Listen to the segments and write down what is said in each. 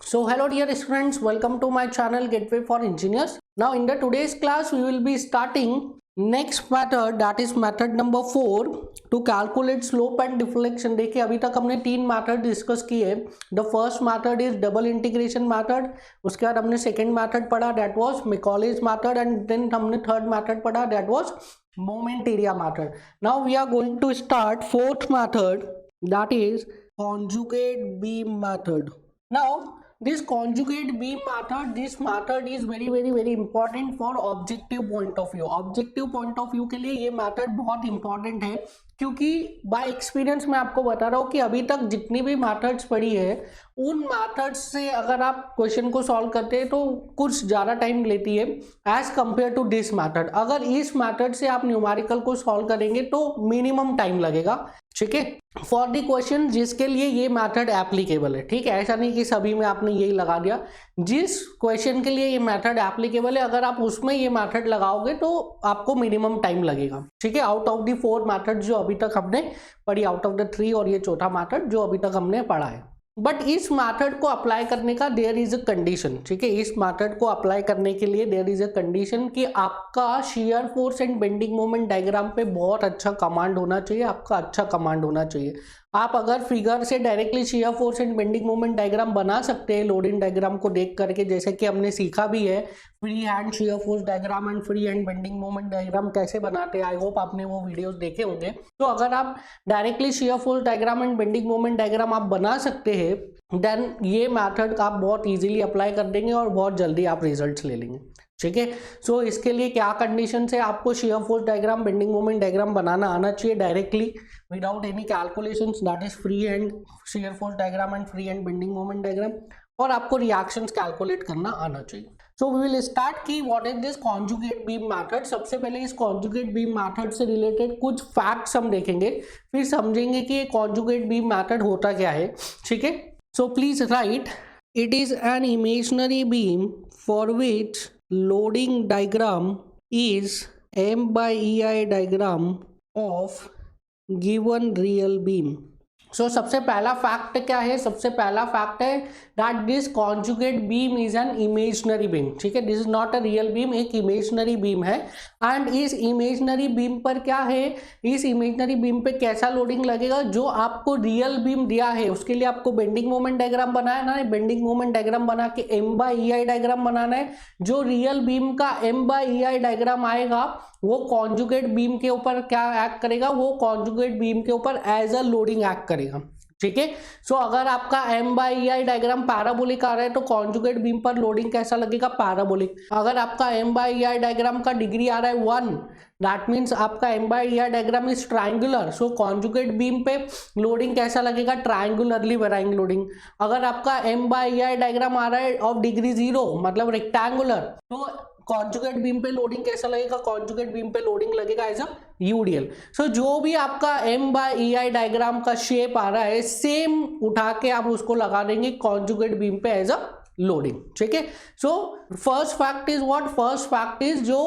So hello dear students, welcome to my channel Gateway for Engineers. Now in the today's class we will be starting next method, that is method number 4 to calculate slope and deflection. देखिए अभी तक हमने तीन method discuss किए. The first method is double integration method, उसके बाद हमने second method पढ़ा that was Macaulay's method and then हमने थर्ड मेथड पढ़ा that was moment area method. Now we are going to start fourth method, that is conjugate beam method. Now this conjugate beam method, this method is very important for objective point of view. objective point of view के लिए ये method बहुत important है, क्योंकि bye experience मैं आपको बता रहा हूँ कि अभी तक जितनी भी मेथड्स पढ़ी है उन मेथड्स से अगर आप क्वेश्चन को सॉल्व करते हैं तो कुछ ज़्यादा टाइम लेती है as compare to this method. अगर इस मेथड से आप न्यूमेरिकल को सॉल्व करेंगे तो मिनिमम टाइम लगेगा, ठीक है, फॉर द क्वेश्चन जिसके लिए ये मेथड एप्लीकेबल है. ठीक है, ऐसा नहीं कि सभी में आपने यही लगा दिया. जिस क्वेश्चन के लिए ये मेथड एप्लीकेबल है अगर आप उसमें ये मेथड लगाओगे तो आपको मिनिमम टाइम लगेगा. ठीक है, आउट ऑफ द 4 मेथड जो अभी तक हमने पढ़ी, आउट ऑफ द 3, और ये चौथा मेथड जो अभी तक हमने पढ़ा है. बट इस मेथड को अप्लाई करने का देयर इज अ कंडीशन. ठीक है, इस मेथड को अप्लाई करने के लिए देयर इज अ कंडीशन कि आपका shear force and bending moment diagram पे बहुत अच्छा कमांड होना चाहिए, आपका अच्छा कमांड होना चाहिए. आप अगर फिगर से directly shear force and bending moment diagram बना सकते हैं लोडिंग डायग्राम को देख करके, जैसे कि हमने सीखा भी है free hand shear force diagram and free hand bending moment diagram कैसे बनाते हैं. आई होप आपने वो वीडियोस देखे होंगे. तो अगर आप directly shear force diagram and bending moment diagram आप बना सकते हैं देन ये मेथड आप बहुत इजीली अप्लाई कर देंगे और बहुत जल्दी आप रिजल्ट्स ले लेंगे. ठीक है, सो इसके लिए क्या कंडीशन है, आपको shear force diagram bending moment diagram बनाना आना चाहिए directly without any calculations, that is free hand shear force diagram and free hand bending moment diagram, और आपको रिएक्शंस कैलकुलेट करना आना चाहिए. सो वी विल स्टार्ट की what is this conjugate beam method. सबसे पहले इस कॉन्जुगेट बीम मेथड से रिलेटेड कुछ फैक्ट्स हम देखेंगे, फिर समझेंगे कि ये कॉन्जुगेट बीम मेथड होता क्या है. ठीक है, so please right, it is an imaginary beam for which loading diagram is M by EI diagram of given real beam. सो सबसे पहला फैक्ट क्या है, सबसे पहला फैक्ट है that this conjugate beam is an imaginary beam. ठीक है, this is not a real beam, एक इमेजिनरी बीम है. एंड इस इमेजिनरी बीम पर क्या है, इस इमेजिनरी बीम पे कैसा लोडिंग लगेगा, जो आपको रियल बीम दिया है उसके लिए आपको बेंडिंग मोमेंट डायग्राम बनाना है. बेंडिंग मोमेंट डायग्राम बना के M by EI डायग्राम बनाना है. जो रियल बीम का M by EI डायग्राम आएगा वो कॉन्जुगेट बीम के ऊपर क्या एक्ट करेगा, वो कॉन्जुगेट बीम के ऊपर एज अ लोडिंग एक्ट करेगा. ठीक है, सो अगर आपका M by EI diagram parabolic आ रहा है तो कॉन्जुगेट बीम पर लोडिंग कैसा लगेगा, पैराबोलिक. अगर आपका M by EI डायग्राम का डिग्री आ रहा है 1, दैट मीन्स आपका M by EI diagram is triangular, so conjugate beam पे लोडिंग कैसा लगेगा, ट्रायंगुलरली वेराइंग लोडिंग. अगर आपका M by EI डायग्राम आ रहा है ऑफ डिग्री 0 मतलब रेक्टेंगुलर, तो कॉन्जुगेट बीम पे लोडिंग कैसा लगेगा, कॉन्जुगेट बीम पे लोडिंग लगेगा एज अ यूडीएल. सो जो भी आपका M by EI डायग्राम का शेप आ रहा है सेम उठा के आप उसको लगा देंगे कॉन्जुगेट बीम पे एज अ लोडिंग. ठीक है, so first fact is what, first fact is जो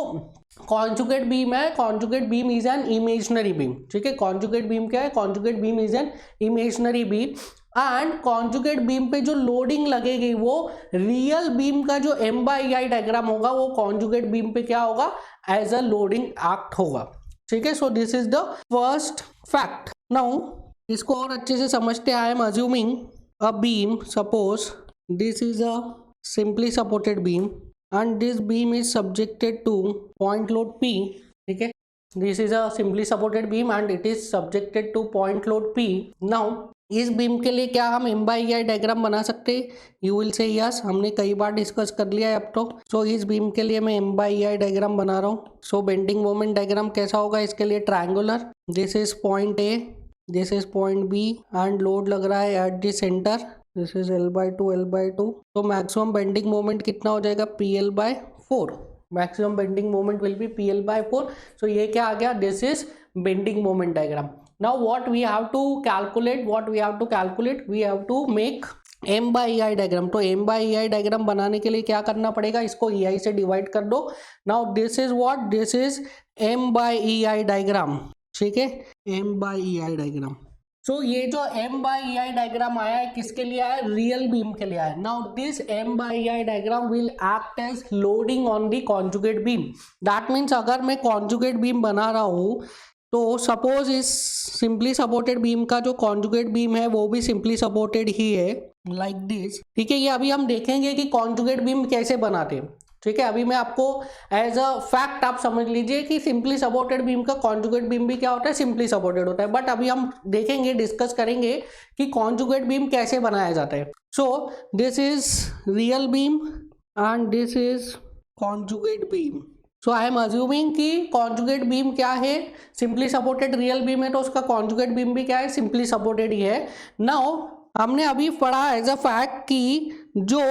कॉन्जुगेट बीम है, conjugate beam is an imaginary beam. ठीक है, कॉन्जुगेट बीम क्या है, conjugate beam is an imaginary beam. And conjugate beam पे जो लोडिंग लगेगी वो रियल बीम का जो M by EI डायग्राम होगा वो कॉन्जुगेट बीम पे क्या होगा, एज अ लोडिंग एक्ट होगा. ठीक है, सो this is the first fact. Now इसको और अच्छे से समझते हैं. I am assuming a beam, suppose this is a simply supported beam and this beam is subjected to point load P. ठीक है, this is a simply supported beam and it is subjected to point load P. now इस beam के लिए क्या हम M by EI diagram बना सकते हैं, यू विल से यस, हमने कई बार डिस्कस कर लिया है अब तो. सो इस बीम के लिए मैं M by EI डायग्राम बना रहा हूँ. सो बेंडिंग मोमेंट डायग्राम कैसा होगा, इसके लिए triangular, this is point A, this is point B and load लग रहा है at the centre, this is L/2. तो मैक्सिमम बेंडिंग मोमेंट कितना हो जाएगा, PL/4. Maximum bending moment will be PL/4. So ये क्या आ गया, this is bending moment diagram. Now what we have to calculate, we have to make M by EI diagram. तो M by EI diagram बनाने के लिए क्या करना पड़ेगा, इसको EI से डिवाइड कर दो. Now this is what, this is M by EI diagram. ठीक है, M by EI डायग्राम. सो ये जो m by E I diagram आया है किसके लिए आया है, रियल बीम के लिए आया है। Now this m by E I diagram will act as loading on the conjugate beam. That means अगर मैं कॉन्जुगेट बीम बना रहा हूँ तो सपोज इस सिंपली सपोर्टेड बीम का जो कॉन्जुगेट बीम है वो भी सिंपली सपोर्टेड ही है लाइक दिस, ठीक है। ये अभी हम देखेंगे कि कॉन्जुगेट बीम कैसे बनाते हैं, ठीक है। अभी मैं आपको एज अ फैक्ट आप समझ लीजिए कि सिंपली सपोर्टेड बीम का कॉन्जुगेट बीम भी क्या होता है, सिंपली सपोर्टेड होता है। बट अभी हम देखेंगे, डिस्कस करेंगे कि कॉन्जुगेट बीम कैसे बनाया जाता है। सो this is real beam and this is conjugate beam. So I am assuming कि कॉन्जुगेट बीम क्या है, सिंपली सपोर्टेड रियल बीम है तो उसका कॉन्जुगेट बीम भी क्या है, सिंपली सपोर्टेड ही है। नाउ हमने अभी पढ़ा एज अ फैक्ट कि जो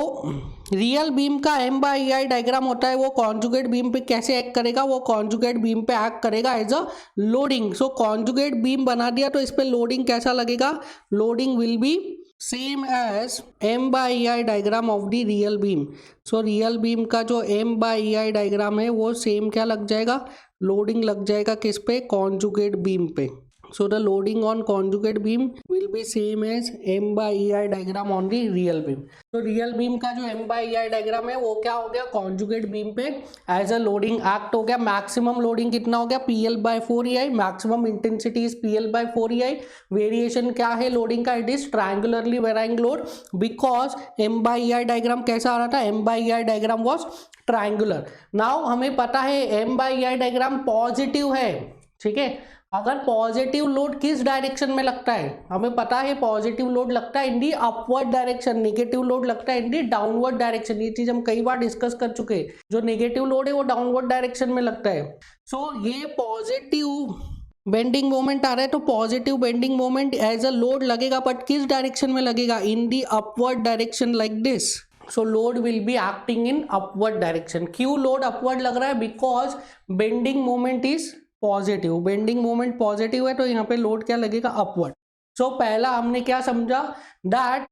रियल बीम का m by E I diagram होता है वो कॉन्जुगेट बीम पे कैसे एक्ट करेगा, वो कॉन्जुगेट बीम पे एक्ट करेगा as a loading. So conjugate beam बना दिया तो इस पे लोडिंग कैसा लगेगा, loading will be same as m by E I diagram of the real beam. So real beam का जो m by E I diagram है वो सेम क्या लग जाएगा, लोडिंग लग जाएगा किस पे, कॉन्जुगेट बीम पे। So the loading on conjugate beam will be same as m by ei diagram on the real beam. तो रियल बीम का जो m by ei डायग्राम है वो क्या हो गया, कॉन्जुगेट बीम पे एज अ लोडिंग एक्ट हो गया। मैक्सिमम लोडिंग कितना हो गया, PL by 4EI, maximum intensity is PL by 4EI। Variation क्या है लोडिंग का, it is triangularly varying load because m by ei diagram कैसा आ रहा था, m by ei diagram was triangular. Now हमें पता है m by ei diagram positive है, ठीक है। अगर पॉजिटिव लोड किस डायरेक्शन में लगता है, हमें पता है पॉजिटिव लोड लगता है in the upward direction, negative load लगता है इन दी डाउनवर्ड डायरेक्शन। ये चीज हम कई बार डिस्कस कर चुके हैं, जो नेगेटिव लोड है वो डाउनवर्ड डायरेक्शन में लगता है। सो ये पॉजिटिव बेंडिंग मोमेंट आ रहा है तो positive bending moment as a load लगेगा, बट किस डायरेक्शन में लगेगा, in the upward direction like this. So load will be acting in upward direction. क्यों लोड अपवर्ड लग रहा है, because bending moment is positive, bending moment positive है तो यहाँ पे लोड क्या लगेगा, अपवर्ड। सो पहला हमने क्या समझा, that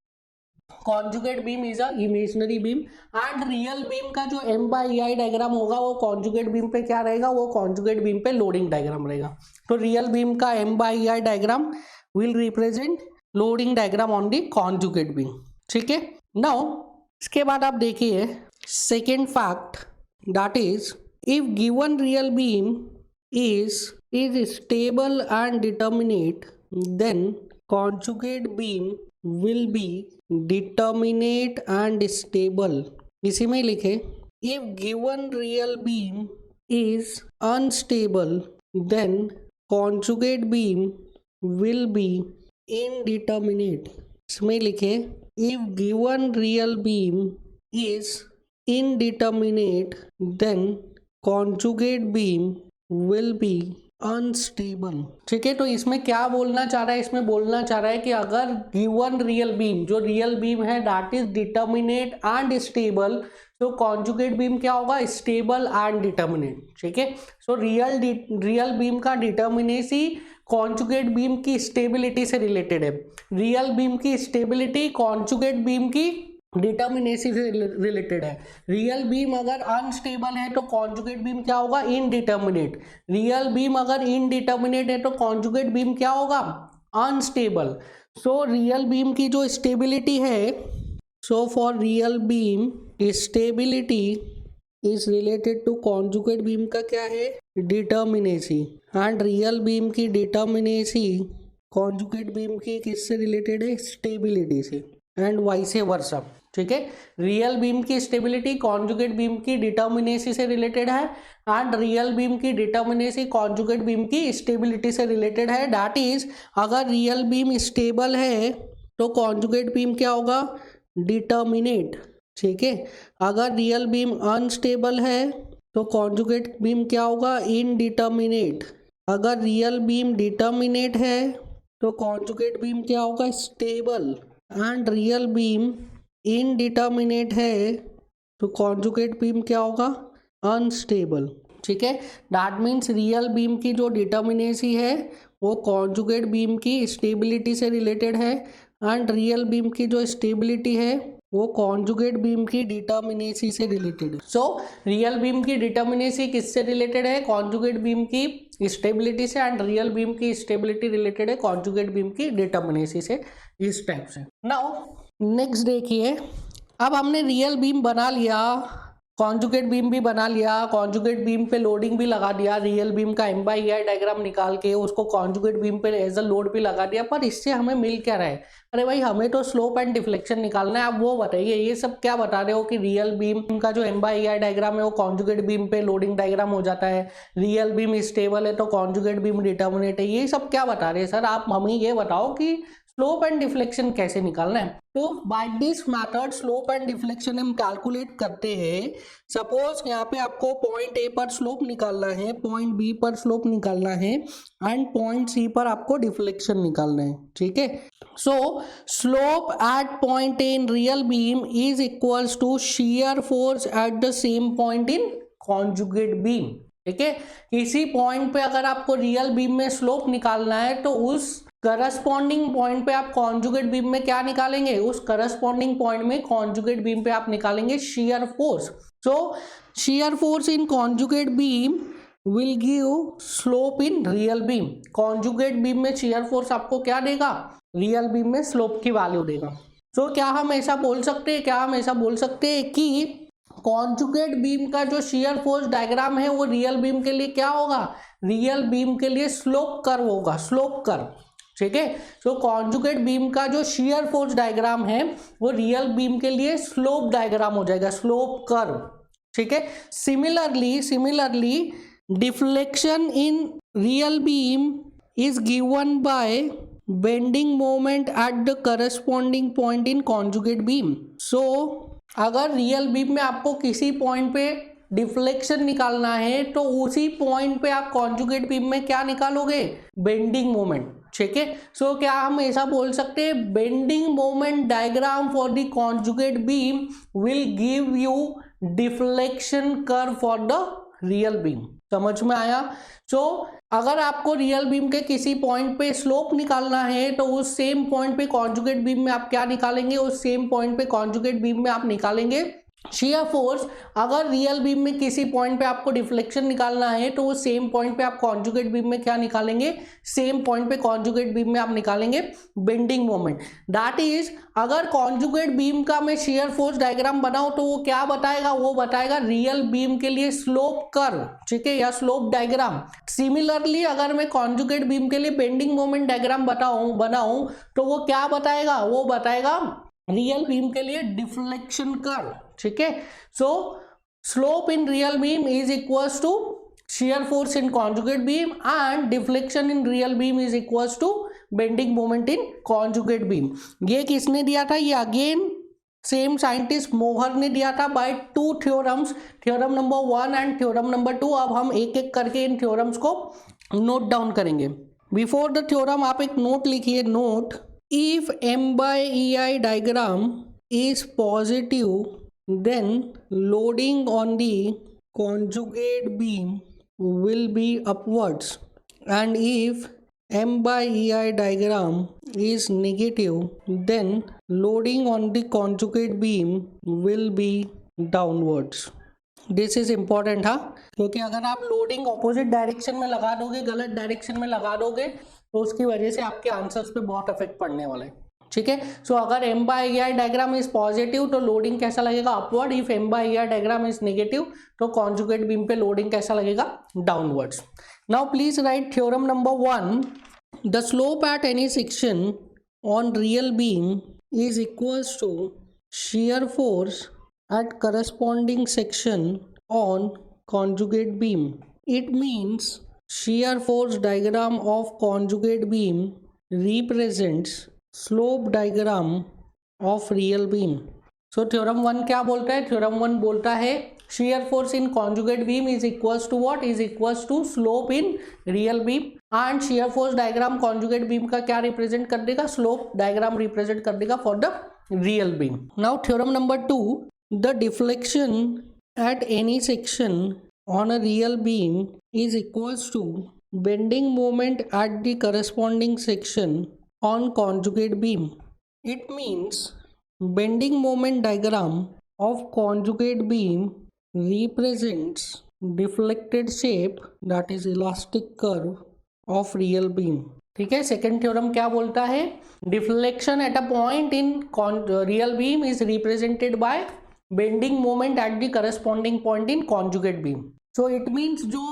conjugate beam is a imaginary beam and real beam का जो m by E I diagram होगा वो कॉन्जुगेट बीम पे क्या रहेगा, वो कॉन्जुगेट बीम पे लोडिंग डायग्राम रहेगा। तो रियल बीम का m by E I diagram will represent loading diagram on the conjugate beam, ठीक है। नाउ इसके बाद आप देखिए second fact, that is if given real beam is stable and determinate, then conjugate beam will be determinate and stable। इसी में लिखे if given real beam is unstable then conjugate beam will be indeterminate। इसमें लिखे if given real beam is indeterminate then conjugate beam will be unstable, ठीक है। तो इसमें क्या बोलना चाह रहा है, इसमें बोलना चाह रहा है कि अगर गिवन रियल बीम, जो रियल बीम है that is determinate and stable, तो कॉन्जुगेट बीम क्या होगा, स्टेबल एंड डिटर्मिनेट, ठीक है। सो रियल बीम का डिटर्मिनेसी कॉन्जुगेट बीम की स्टेबिलिटी से रिलेटेड है। रियल बीम की स्टेबिलिटी कॉन्जुगेट बीम की डिटर्मिनेसी से रिलेटेड है। रियल बीम अगर अनस्टेबल है तो कॉन्जुगेट बीम क्या होगा, इनडिटर्मिनेट। रियल बीम अगर इनडिटर्मिनेट है तो कॉन्जुगेट बीम क्या होगा, अनस्टेबल। सो रियल बीम की जो स्टेबिलिटी है, so for real beam stability is related to conjugate beam का क्या है, डिटर्मिनेसी। एंड रियल बीम की डिटर्मिनेसी कॉन्जुगेट बीम की किससे रिलेटेड है, स्टेबिलिटी से, एंड वाइस वर्सा, ठीक है। रियल बीम की स्टेबिलिटी कॉन्जुगेट बीम की डिटर्मिनेसी से रिलेटेड है एंड रियल बीम की डिटर्मिनेसी कॉन्जुगेट बीम की स्टेबिलिटी से रिलेटेड है। दैट इज अगर रियल बीम स्टेबल है तो कॉन्जुगेट बीम क्या होगा, डिटर्मिनेट, ठीक है। अगर रियल बीम अनस्टेबल है तो कॉन्जुगेट बीम क्या होगा, इनडिटर्मिनेट। अगर रियल बीम डिटर्मिनेट है तो कॉन्जुगेट बीम क्या होगा, stable. And real beam indeterminate है तो कॉन्जुगेट बीम क्या होगा, अनस्टेबल, ठीक है। दैट मीन्स रियल बीम की जो डिटर्मिनेसी है वो कॉन्जुगेट बीम की स्टेबिलिटी से रिलेटेड है एंड रियल बीम की जो स्टेबिलिटी है वो कॉन्जुगेट बीम की डिटर्मिनेसी से रिलेटेड है। सो रियल बीम की डिटर्मिनेसी किससे रिलेटेड है? कॉन्जुगेट बीम की स्टेबिलिटी से, एंड रियल बीम की स्टेबिलिटी रिलेटेड है कॉन्जुगेट बीम की डिटर्मिनेसी से, इस टाइप से। नाउ नेक्स्ट देखिए, अब हमने रियल बीम बना लिया, कॉन्जुगेट बीम भी बना लिया, कॉन्जुगेट बीम पे लोडिंग भी लगा दिया, रियल बीम का M/EI डायग्राम निकाल के उसको कॉन्जुगेट बीम पे एज अ लोड भी लगा दिया, पर इससे हमें मिल क्या रहा है? अरे भाई हमें तो स्लोप एंड डिफ्लेक्शन निकालना है। आप वो बताइए, ये सब क्या बता रहे हो कि रियल बीम का जो M/EI डायग्राम है वो कॉन्जुगेट बीम पे लोडिंग डायग्राम हो जाता है, रियल बीम स्टेबल है तो कॉन्जुगेट बीम डिटर्मिनेट है, ये सब क्या बता रहे हैं सर? आप हमें ये बताओ कि स्लोप एंड डिफ्लेक्शन कैसे निकालना है। तो by this method slope and deflection हम कैलकुलेट करते हैं। सपोज यहाँ पे आपको पॉइंट ए पर स्लोप निकालना है, पॉइंट बी पर स्लोप निकालना है, एंड पॉइंट सी पर आपको डिफ्लेक्शन निकालना है, ठीक है। So slope at point A in real beam is equals to shear force at the same point in conjugate beam, ठीक है। किसी पॉइंट पे अगर आपको रियल बीम में स्लोप निकालना है तो उस करस्पॉन्डिंग पॉइंट पे आप कॉन्जुगेट बीम में क्या निकालेंगे? उस करस्पॉन्डिंग पॉइंट में कॉन्जुगेट बीम पे आप निकालेंगे shear force. So shear force in conjugate beam will give slope in real beam. Conjugate beam में शियर फोर्स आपको क्या देगा? रियल बीम में स्लोप की वैल्यू देगा। सो क्या हम ऐसा बोल सकते हैं कि कॉन्जुगेट बीम का जो शियर फोर्स डायग्राम है वो रियल बीम के लिए क्या होगा? रियल बीम के लिए स्लोप कर्व होगा, स्लोप कर्व, ठीक है। तो कॉन्जुगेट बीम का जो शियर फोर्स डायग्राम है वो रियल बीम के लिए स्लोप डायग्राम हो जाएगा, स्लोप कर्व, ठीक है। Similarly deflection in real beam is given by bending moment at the corresponding point in conjugate beam. So अगर रियल बीम में आपको किसी पॉइंट पे डिफ्लेक्शन निकालना है तो उसी पॉइंट पे आप कॉन्जुगेट बीम में क्या निकालोगे? बेंडिंग मोमेंट, ठीक है। सो क्या हम ऐसा बोल सकते हैं, bending moment diagram for the conjugate beam will give you deflection curve for the real beam. समझ में आया? सो अगर आपको रियल बीम के किसी पॉइंट पे स्लोप निकालना है तो उस सेम पॉइंट पे कॉन्जुगेट बीम में आप क्या निकालेंगे? उस सेम पॉइंट पे कॉन्जुगेट बीम में आप निकालेंगे शियर फोर्स। अगर रियल बीम में किसी पॉइंट पे आपको डिफ्लेक्शन निकालना है तो उस सेम पॉइंट पे आप कॉन्जुगेट बीम में क्या निकालेंगे? सेम पॉइंट पे कॉन्जुगेट बीम में आप निकालेंगे बेंडिंग मोमेंट। दैट इज अगर कॉन्जुगेट बीम का मैं शियर फोर्स डायग्राम बनाऊं तो वो क्या बताएगा? वो बताएगा रियल बीम के लिए स्लोप कर्व, ठीक है, या स्लोप डायग्राम। सिमिलरली अगर मैं कॉन्जुगेट बीम के लिए बेंडिंग मोमेंट डायग्राम बनाऊं तो वो क्या बताएगा? वो बताएगा रियल बीम के लिए डिफ्लेक्शन कर्व, ठीक है। So slope in real beam is equals to shear force in conjugate beam and deflection in real beam is equals to bending moment in conjugate beam. ये किसने दिया था? ये अगेन सेम साइंटिस्ट मोहर ने दिया था by 2 theorems, theorem number 1 and theorem number 2। अब हम एक एक करके इन थ्योरम्स को नोट डाउन करेंगे। बिफोर द थ्योरम आप एक नोट लिखिए, note if M/EI diagram is positive then loading on the conjugate beam will be upwards, and if M/EI diagram is negative then loading on the conjugate beam will be downwards. This is important, हाँ, क्योंकि अगर आप loading opposite direction में लगा दोगे, गलत direction में लगा दोगे तो उसकी वजह से आपके आंसर्स पे बहुत इफेक्ट पड़ने वाला है, ठीक है। सो अगर M/EI डायग्राम इज पॉजिटिव तो लोडिंग कैसा लगेगा? Upward. If M/EI diagram is negative तो कॉन्जुगेट बीम पे लोडिंग कैसा लगेगा? Downwards. Now please write theorem number 1, the slope at any section on real beam is equals to shear force at corresponding section on conjugate beam. It means shear force diagram of conjugate beam represents slope diagram of real beam. So theorem 1 क्या बोलता है? theorem 1 बोलता है shear force in conjugate beam is equals to what? is equals to slope in real beam, and shear force diagram conjugate beam का क्या represent कर देगा? slope diagram represent कर देगा for the real beam. Now theorem number 2, the deflection at any section on a real beam is equals to bending moment at the corresponding section on conjugate beam. It means bending moment diagram of conjugate beam represents deflected shape that is elastic curve of real beam. ठीक है, second theorem क्या बोलता है? Deflection at a point in real beam is represented by bending moment at the corresponding point in conjugate beam. So it means जो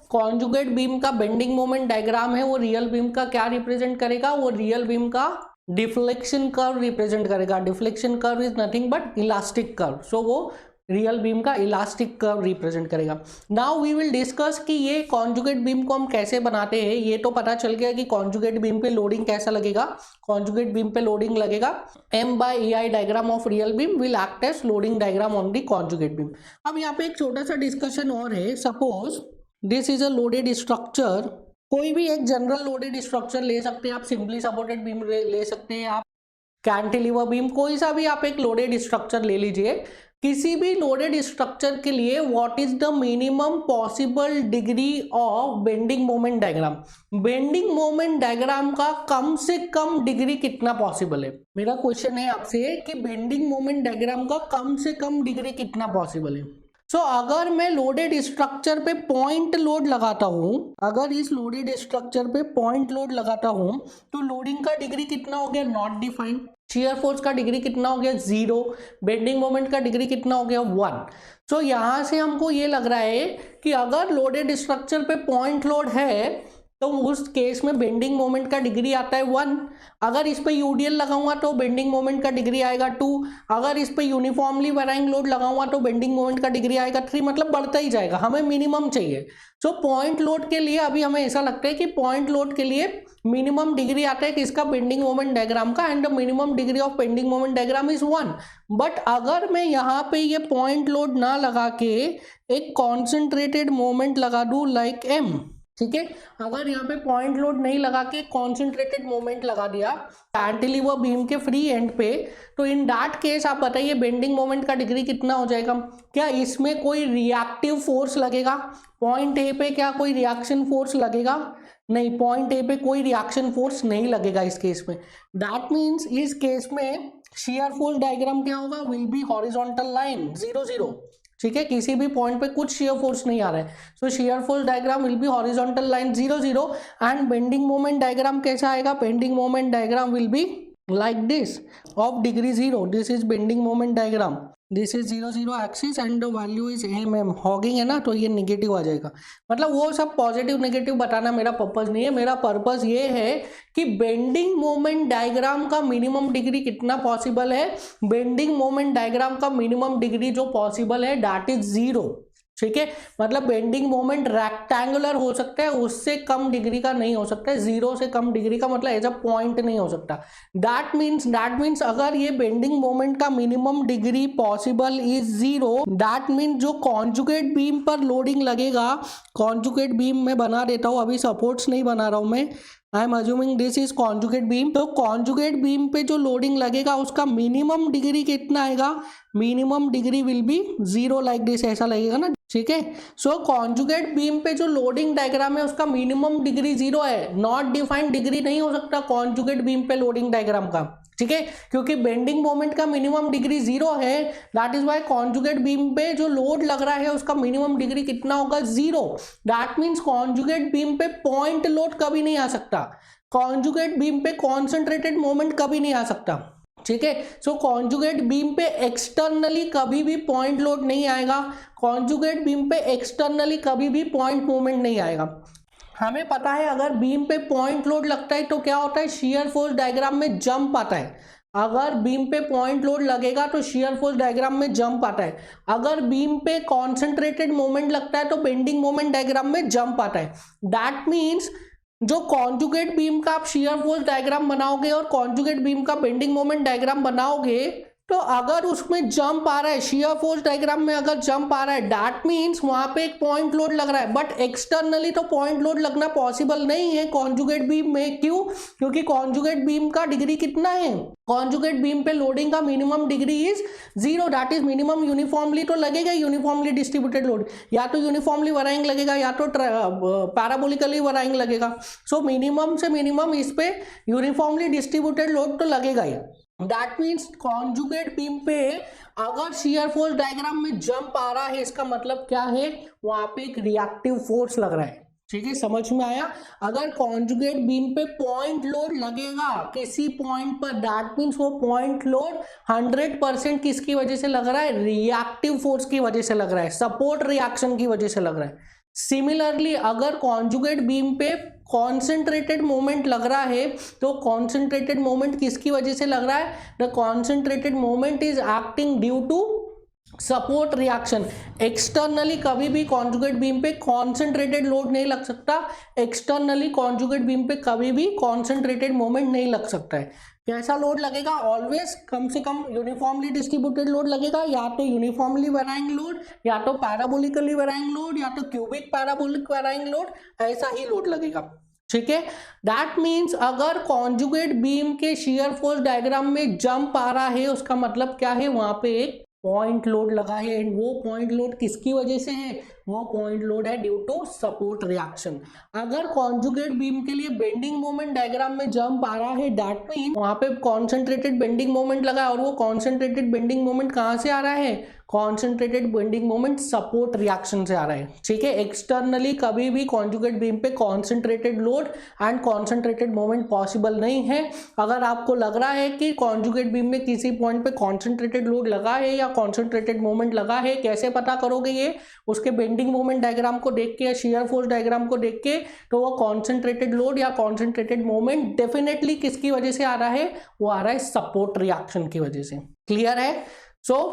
conjugate beam का bending moment diagram है वो real beam का क्या represent करेगा? वो रियल बीम का deflection curve represent करेगा. Deflection curve is nothing but elastic curve. So वो रियल बीम का इलास्टिक कर्व रिप्रेजेंट करेगा. नाउ वी विल डिस्कस कि ये कॉन्जुगेट बीम को हम कैसे बनाते हैं. ये तो पता चल गया कि कॉन्जुगेट बीम पे लोडिंग कैसा लगेगा. कॉन्जुगेट बीम पे लोडिंग लगेगा M/EI diagram of real beam will act as loading diagram on the conjugate beam. अब यहाँ पे एक छोटा सा डिस्कशन और है. Suppose this is a loaded structure. कोई भी एक जनरल लोडेड स्ट्रक्चर ले सकते हैं आप. सिंपली सपोर्टेड बीम ले सकते हैं आप, कैंटिलीवर बीम, कोई सा भी आप एक लोडेड स्ट्रक्चर ले लीजिए. किसी भी लोडेड स्ट्रक्चर के लिए what is the minimum possible degree of bending moment diagram. Bending moment diagram का कम से कम डिग्री कितना पॉसिबल है? मेरा क्वेश्चन है आपसे कि बेंडिंग मोमेंट डायग्राम का कम से कम डिग्री कितना पॉसिबल है. सो अगर मैं लोडेड स्ट्रक्चर पे पॉइंट लोड लगाता हूं, अगर इस लोडेड स्ट्रक्चर पे पॉइंट लोड लगाता हूं तो लोडिंग का डिग्री कितना हो गया? Not defined. शियर फोर्स का डिग्री कितना हो गया? 0. बेंडिंग मोमेंट का डिग्री कितना हो गया? 1. सो यहां से हमको ये लग रहा है कि अगर लोडेड स्ट्रक्चर पे पॉइंट लोड है तो उस केस में बेंडिंग मोमेंट का डिग्री आता है 1. अगर इस पे यूडीएल लगाऊंगा तो बेंडिंग मोमेंट का डिग्री आएगा 2. अगर इस पे यूनिफॉर्मली वेराइंग लोड लगाऊंगा तो बेंडिंग मोमेंट का डिग्री आएगा 3. मतलब बढ़ता ही जाएगा. हमें मिनिमम चाहिए. सो पॉइंट लोड के लिए अभी हमें ऐसा लगता है कि पॉइंट लोड के लिए मिनिमम डिग्री आता है किसका? बेंडिंग मोमेंट डायग्राम का. And the minimum degree of bending moment diagram is 1. But अगर मैं यहाँ पे ये पॉइंट लोड ना लगा के एक कॉन्सेंट्रेटेड मोमेंट लगा दूं लाइक M, ठीक है, अगर यहाँ पे पॉइंट लोड नहीं लगा के कॉन्सेंट्रेटेड मोमेंट लगा दिया कैंटिलीवर बीम के फ्री एंड पे, तो इन दैट केस आप बताइए बेंडिंग मोमेंट का डिग्री कितना हो जाएगा? क्या इसमें कोई रिएक्टिव फोर्स लगेगा? पॉइंट ए पे क्या कोई रिएक्शन फोर्स लगेगा? नहीं, पॉइंट ए पे कोई रिएक्शन फोर्स नहीं लगेगा इस केस में. दैट मीन्स इस केस में शियर फोर्स डायग्राम क्या होगा? Will be horizontal line 0 0. ठीक है, किसी भी पॉइंट पे कुछ शियर फोर्स नहीं आ रहा है. So shear force diagram will be horizontal line 0 0. And bending moment diagram कैसा आएगा? Bending moment diagram will be like this of degree 0. This is bending moment diagram. This is 0 0 axis and the value is mm. Hugging है ना, तो ये negative आ जाएगा. मतलब वो सब पॉजिटिव नेगेटिव बताना मेरा पर्पस नहीं है. मेरा पर्पस ये है कि बेंडिंग मोमेंट डायग्राम का मिनिमम डिग्री कितना पॉसिबल है. बेंडिंग मोमेंट डायग्राम का मिनिमम डिग्री जो पॉसिबल है दैट इज 0. ठीक है, मतलब बेंडिंग मोमेंट रेक्टेंगुलर हो सकता है, उससे कम डिग्री का नहीं हो सकता है. 0 से कम डिग्री का मतलब एज अ पॉइंट नहीं हो सकता. दैट मीन्स अगर ये बेंडिंग मोमेंट का minimum degree possible is 0, that means जो कॉन्जुगेट बीम पर लोडिंग लगेगा, कॉन्जुगेट बीम में बना देता हूं, अभी सपोर्ट्स नहीं बना रहा हूं मैं. I am assuming this is conjugate beam. तो कॉन्जुगेट बीम पे जो लोडिंग लगेगा उसका मिनिमम डिग्री कितना आएगा? Minimum degree will be 0 like this. ऐसा लगेगा ना. ठीक है, सो कॉन्जुगेट बीम पे जो लोडिंग डायग्राम है उसका मिनिमम डिग्री 0 है. नॉट डिफाइंड डिग्री नहीं हो सकता कॉन्जुगेट बीम पे लोडिंग डायग्राम का. ठीक है, क्योंकि बेंडिंग मोमेंट का मिनिमम डिग्री 0 है. That is why conjugate beam पे जो लोड लग रहा है उसका मिनिमम डिग्री कितना होगा? 0. दैट मीन्स कॉन्जुगेट बीम पे पॉइंट लोड कभी नहीं आ सकता. कॉन्जुगेट बीम पे कॉन्सेंट्रेटेड मोमेंट कभी नहीं आ सकता. ठीक है, सो कॉन्जुगेट बीम पे एक्सटर्नली कभी भी पॉइंट लोड नहीं आएगा. कॉन्जुगेट बीम पे एक्सटर्नली कभी भी पॉइंट मूवमेंट नहीं आएगा. हमें पता है अगर बीम पे पॉइंट लोड लगता है तो क्या होता है? शियर फोर्स डायग्राम में जंप आता है. अगर बीम पे पॉइंट लोड लगेगा तो शियर फोर्स डायग्राम में जंप आता है. अगर बीम पे कॉन्सेंट्रेटेड मोमेंट लगता है तो बेंडिंग मोमेंट डायग्राम में जंप आता है. दैट मीन्स जो कॉन्जुगेट बीम का आप शियर फोर्स डायग्राम बनाओगे और कॉन्जुगेट बीम का बेंडिंग मोमेंट डायग्राम बनाओगे तो अगर उसमें जंप आ रहा है, शियर फोर्स डायग्राम में अगर जंप आ रहा है, दैट मीन्स वहां पे एक पॉइंट लोड लग रहा है. बट एक्सटर्नली तो पॉइंट लोड लगना पॉसिबल नहीं है कॉन्जुगेट बीम में. क्यों? क्योंकि कॉन्जुगेट बीम का डिग्री कितना है? कॉन्जुगेट बीम पे लोडिंग का minimum degree is 0. That is minimum uniformly तो लगेगा, यूनिफॉर्मली डिस्ट्रीब्यूटेड लोड. या तो यूनिफॉर्मली वराइंग लगेगा या तो पैराबोलिकली वराइंग लगेगा. सो मिनिमम से मिनिमम इस पे यूनिफॉर्मली डिस्ट्रीब्यूटेड लोड तो लगेगा ही. दैट मीन्स कॉन्जुगेट बीम पे अगर शियर फोर्स डायग्राम में जंप आ रहा है, इसका मतलब क्या है, वहां पे एक रिएक्टिव फोर्स लग रहा है। ठीक है, समझ में आया। अगर कॉन्जुगेट बीम पे पॉइंट लोड लगेगा किसी पॉइंट पर, दैट मीन्स वो पॉइंट लोड 100% किसकी वजह से लग रहा है, रिएक्टिव फोर्स की वजह से लग रहा है, सपोर्ट रिएक्शन की वजह से लग रहा है। सिमिलरली अगर कॉन्जुगेट बीम पे कॉन्सेंट्रेटेड मोमेंट लग रहा है, तो कॉन्सेंट्रेटेड मोमेंट किसकी वजह से लग रहा है, the concentrated moment is acting due to support reaction. Externally कभी भी कॉन्जुगेट बीम पे कॉन्सेंट्रेटेड लोड नहीं लग सकता, एक्सटर्नली कॉन्जुगेट बीम पे कभी भी कॉन्सेंट्रेटेड मोमेंट नहीं लग सकता है। कैसा लोड लगेगा, ऑलवेज कम से कम यूनिफॉर्मली डिस्ट्रीब्यूटेड लोड लगेगा, या तो यूनिफॉर्मली वेराइंग लोड, या तो पैराबोलिकली वेराइंग लोड, या तो क्यूबिक पैराबोलिक वेराइंग लोड, ऐसा ही लोड लगेगा। ठीक है, दैट मीन्स अगर कॉन्जुगेट बीम के शियर फोर्स डायग्राम में जंप आ रहा है, उसका मतलब क्या है, वहां पे एक पॉइंट लोड लगा है, एंड वो पॉइंट लोड किसकी वजह से है, वो पॉइंट लोड है ड्यू टू सपोर्ट रिएक्शन। अगर कॉन्जुगेट बीम के लिए बेंडिंग मोमेंट डायग्राम में जंप आ रहा है, दैट मीन वहां पे कॉन्सेंट्रेटेड बेंडिंग मोमेंट लगा है, और वो कॉन्सेंट्रेटेड बेंडिंग मोमेंट कहां से आ रहा है, concentrated bending moment support reaction से आ रहा है। ठीक है, एक्सटर्नली कभी भी कॉन्जुगेट बीम पे concentrated load and concentrated moment possible नहीं है। अगर आपको लग रहा है कि कॉन्जुगेट बीम में किसी पॉइंट पे कॉन्सेंट्रेटेड लोड लगा है या कॉन्सेंट्रेटेड मोमेंट लगा है, कैसे पता करोगे ये, उसके बेंडिंग मोमेंट डायग्राम को देख के या शियर फोर्स डायग्राम को देख के, तो वो कॉन्सेंट्रेटेड लोड या कॉन्सेंट्रेटेड मोमेंट डेफिनेटली किसकी वजह से आ रहा है, वो आ रहा है सपोर्ट रिएक्शन की वजह से। क्लियर है। सो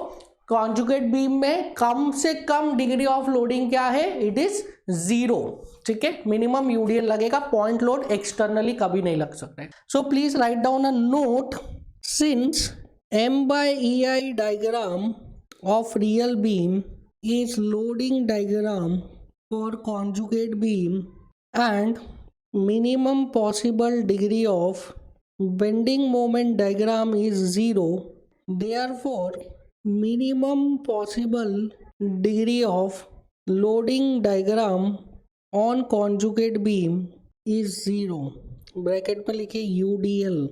कॉन्जुगेट बीम में कम से कम डिग्री ऑफ लोडिंग क्या है, इट इज 0। ठीक है, मिनिमम यूडीएल लगेगा, पॉइंट लोड एक्सटर्नली कभी नहीं लग सकता है। So please write down a note, since M/EI diagram of real beam is loading diagram for conjugate beam and minimum possible degree of bending moment diagram is 0, therefore minimum possible degree of loading diagram on conjugate beam is 0। Bracket में लिखिए UDL।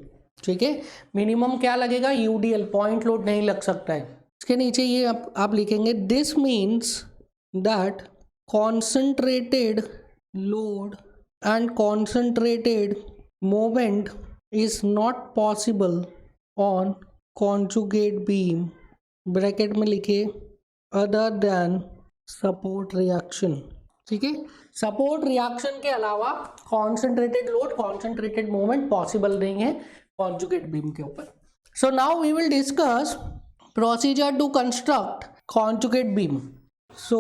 ठीक है, minimum क्या लगेगा, UDL, point load नहीं लग सकता है। इसके नीचे ये आप लिखेंगे, this means that concentrated load and concentrated moment is not possible on conjugate beam, bracket में लिखिए अदर देन सपोर्ट रिएक्शन। ठीक है, सपोर्ट रिएक्शन के अलावा concentrated load concentrated moment possible नहीं है कॉन्जुगेट बीम के ऊपर। So now we will discuss procedure to construct conjugate beam. So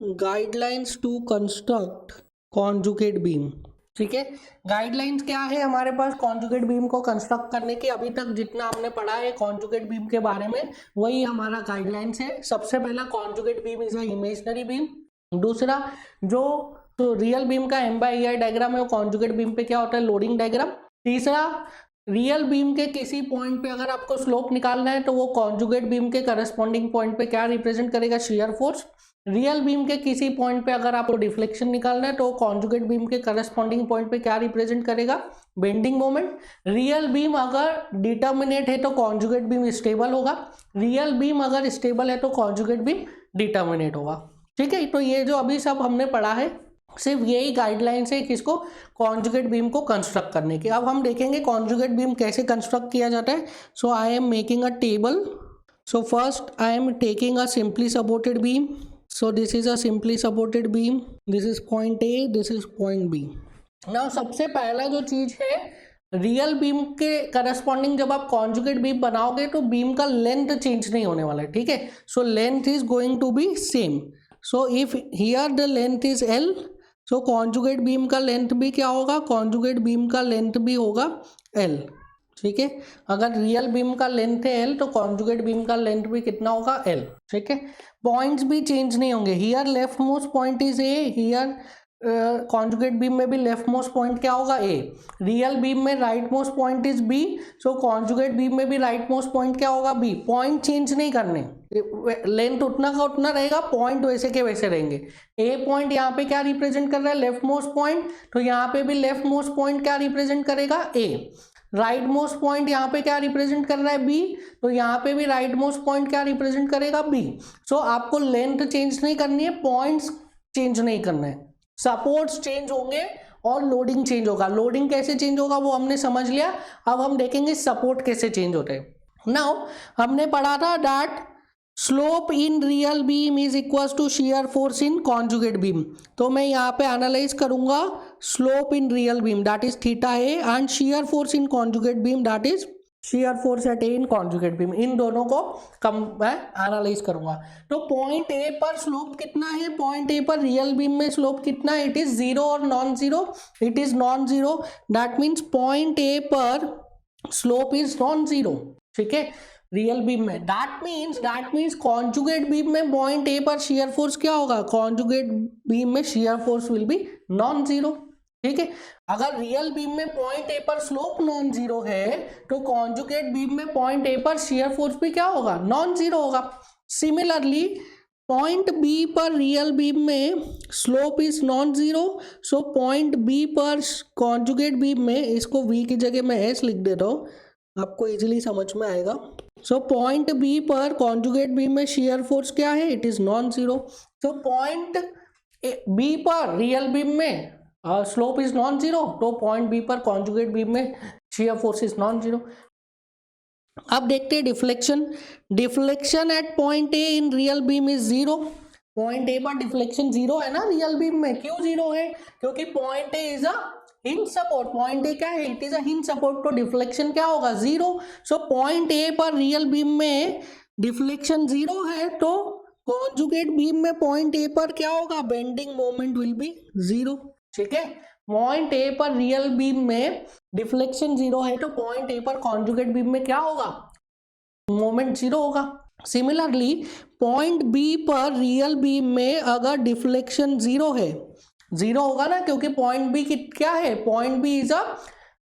guidelines to construct conjugate beam. ठीक है, गाइडलाइंस क्या है हमारे पास कॉन्जुगेट बीम को कंस्ट्रक्ट करने की, अभी तक जितना हमने पढ़ा है कॉन्जुगेट बीम के बारे में वही हमारा गाइडलाइंस है। सबसे पहला, conjugate beam is a imaginary beam. दूसरा, जो तो रियल बीम का M/EI डायग्राम है वो कॉन्जुगेट बीम पे क्या होता है, लोडिंग डायग्राम। तीसरा, रियल बीम के किसी पॉइंट पे अगर आपको स्लोप निकालना है तो वो कॉन्जुगेट बीम के करस्पॉन्डिंग पॉइंट पे क्या रिप्रेजेंट करेगा, शियर फोर्स। रियल बीम के किसी पॉइंट पे अगर आपको डिफ्लेक्शन निकालना है तो कॉन्जुगेट बीम के करस्पॉन्डिंग पॉइंट पे क्या रिप्रेजेंट करेगा, बेंडिंग मोमेंट। रियल बीम अगर डिटर्मिनेट है तो कॉन्जुगेट बीम स्टेबल होगा, रियल बीम अगर स्टेबल है तो कॉन्जुगेट बीम डिटर्मिनेट होगा। ठीक है, तो ये जो अभी सब हमने पढ़ा है सिर्फ यही गाइडलाइंस है किसको, कॉन्जुगेट बीम को कंस्ट्रक्ट करने की। अब हम देखेंगे कॉन्जुगेट बीम कैसे कंस्ट्रक्ट किया जाता है। So I am making a table. So first I am taking a simply supported beam. So this is a simply supported beam. This is point A, this is point B. Now सबसे पहला जो चीज है, real beam के corresponding जब आप conjugate beam बनाओगे तो बीम का लेंथ चेंज नहीं होने वाला है। ठीक है, so length is going to be same. So if here the length is L, so conjugate beam का लेंथ भी क्या होगा, कॉन्जुगेट बीम का लेंथ भी होगा L। ठीक है, अगर रियल बीम का लेंथ है L तो कॉन्जुगेट बीम का लेंथ भी कितना होगा, L। ठीक है, पॉइंट्स भी चेंज नहीं होंगे। Here left most point is A, here conjugate beam में भी लेफ्ट मोस्ट पॉइंट क्या होगा, A। रियल बीम में right most point is B, so conjugate beam में भी राइट मोस्ट पॉइंट क्या होगा, B। पॉइंट चेंज नहीं करने, लेंथ उतना का उतना रहेगा, पॉइंट वैसे के वैसे रहेंगे। A पॉइंट यहाँ पे क्या रिप्रेजेंट कर रहा है, लेफ्ट मोस्ट पॉइंट, तो यहाँ पे भी लेफ्ट मोस्ट पॉइंट क्या रिप्रेजेंट करेगा, A। राइट मोस्ट पॉइंट यहाँ पे क्या रिप्रेजेंट कर रहा है बी, तो यहाँ पे भी राइट मोस्ट पॉइंट क्या रिप्रेजेंट करेगा बी। सो आपको लेंथ चेंज नहीं करनी है, पॉइंट्स चेंज नहीं करना है, सपोर्ट्स चेंज होंगे और लोडिंग चेंज होगा। लोडिंग कैसे चेंज होगा वो हमने समझ लिया, अब हम देखेंगे सपोर्ट कैसे चेंज होते हैं। नाउ हमने पढ़ा था that slope in real beam is equal to shear force in conjugate beam. तो मैं यहाँ पे एनालाइज करूंगा slope in real beam that is theta A and shear force in conjugate beam that is shear force at A in conjugate beam. इन दोनों को मैं analyse करूंगा। तो पॉइंट ए पर स्लोप कितना है, पॉइंट ए पर रियल बीम में स्लोप कितना है, इट इज जीरो और non zero, it is non zero, that means point A पर स्लोप इज नॉन जीरो। ठीक है, रियल बीम में दैट मीन्स कॉन्जुगेट बीम में पॉइंट ए पर शियर फोर्स क्या होगा, कॉन्जुगेट बीम में shear force will be non zero. ठीक है, अगर रियल बीम में पॉइंट ए पर स्लोप नॉन जीरो है तो कॉन्जुगेट बीम में पॉइंट ए पर शियर फोर्स भी क्या होगा, नॉन जीरो होगा। सिमिलरली पॉइंट बी पर रियल बीम में slope is non zero, so point B पर कॉन्जुगेट बीम में, इसको वी की जगह मैं एस लिख देता हूँ, आपको इजीली समझ में आएगा। सो पॉइंट बी पर कॉन्जुगेट बीम में शियर फोर्स क्या है, it is non zero. So point B पर रियल बीम में स्लोप इज नॉन जीरो, तो पॉइंट बी पर कॉन्जुगेट बीम में shear force is non zero. अब देखते हैं deflection. Deflection at point A in real beam is zero. Point A पर deflection zero है ना रियल बीम में, क्यों जीरो है, क्योंकि point A is a hinge support. Point A क्या है, it is a hinge support, तो डिफ्लेक्शन क्या होगा, जीरो। सो पॉइंट ए पर रियल बीम में डिफ्लेक्शन जीरो है, तो कॉन्जुगेट बीम में पॉइंट ए पर क्या होगा, bending moment will B zero. ठीक है, पॉइंट ए पर रियल बीम में डिफ्लेक्शन जीरो है, तो पॉइंट ए पर कॉन्जुगेट बीम में क्या होगा, मोमेंट जीरो होगा। सिमिलरली पॉइंट बी पर रियल बीम में अगर डिफ्लेक्शन जीरो है, जीरो होगा ना, क्योंकि पॉइंट बी क्या है, point B is a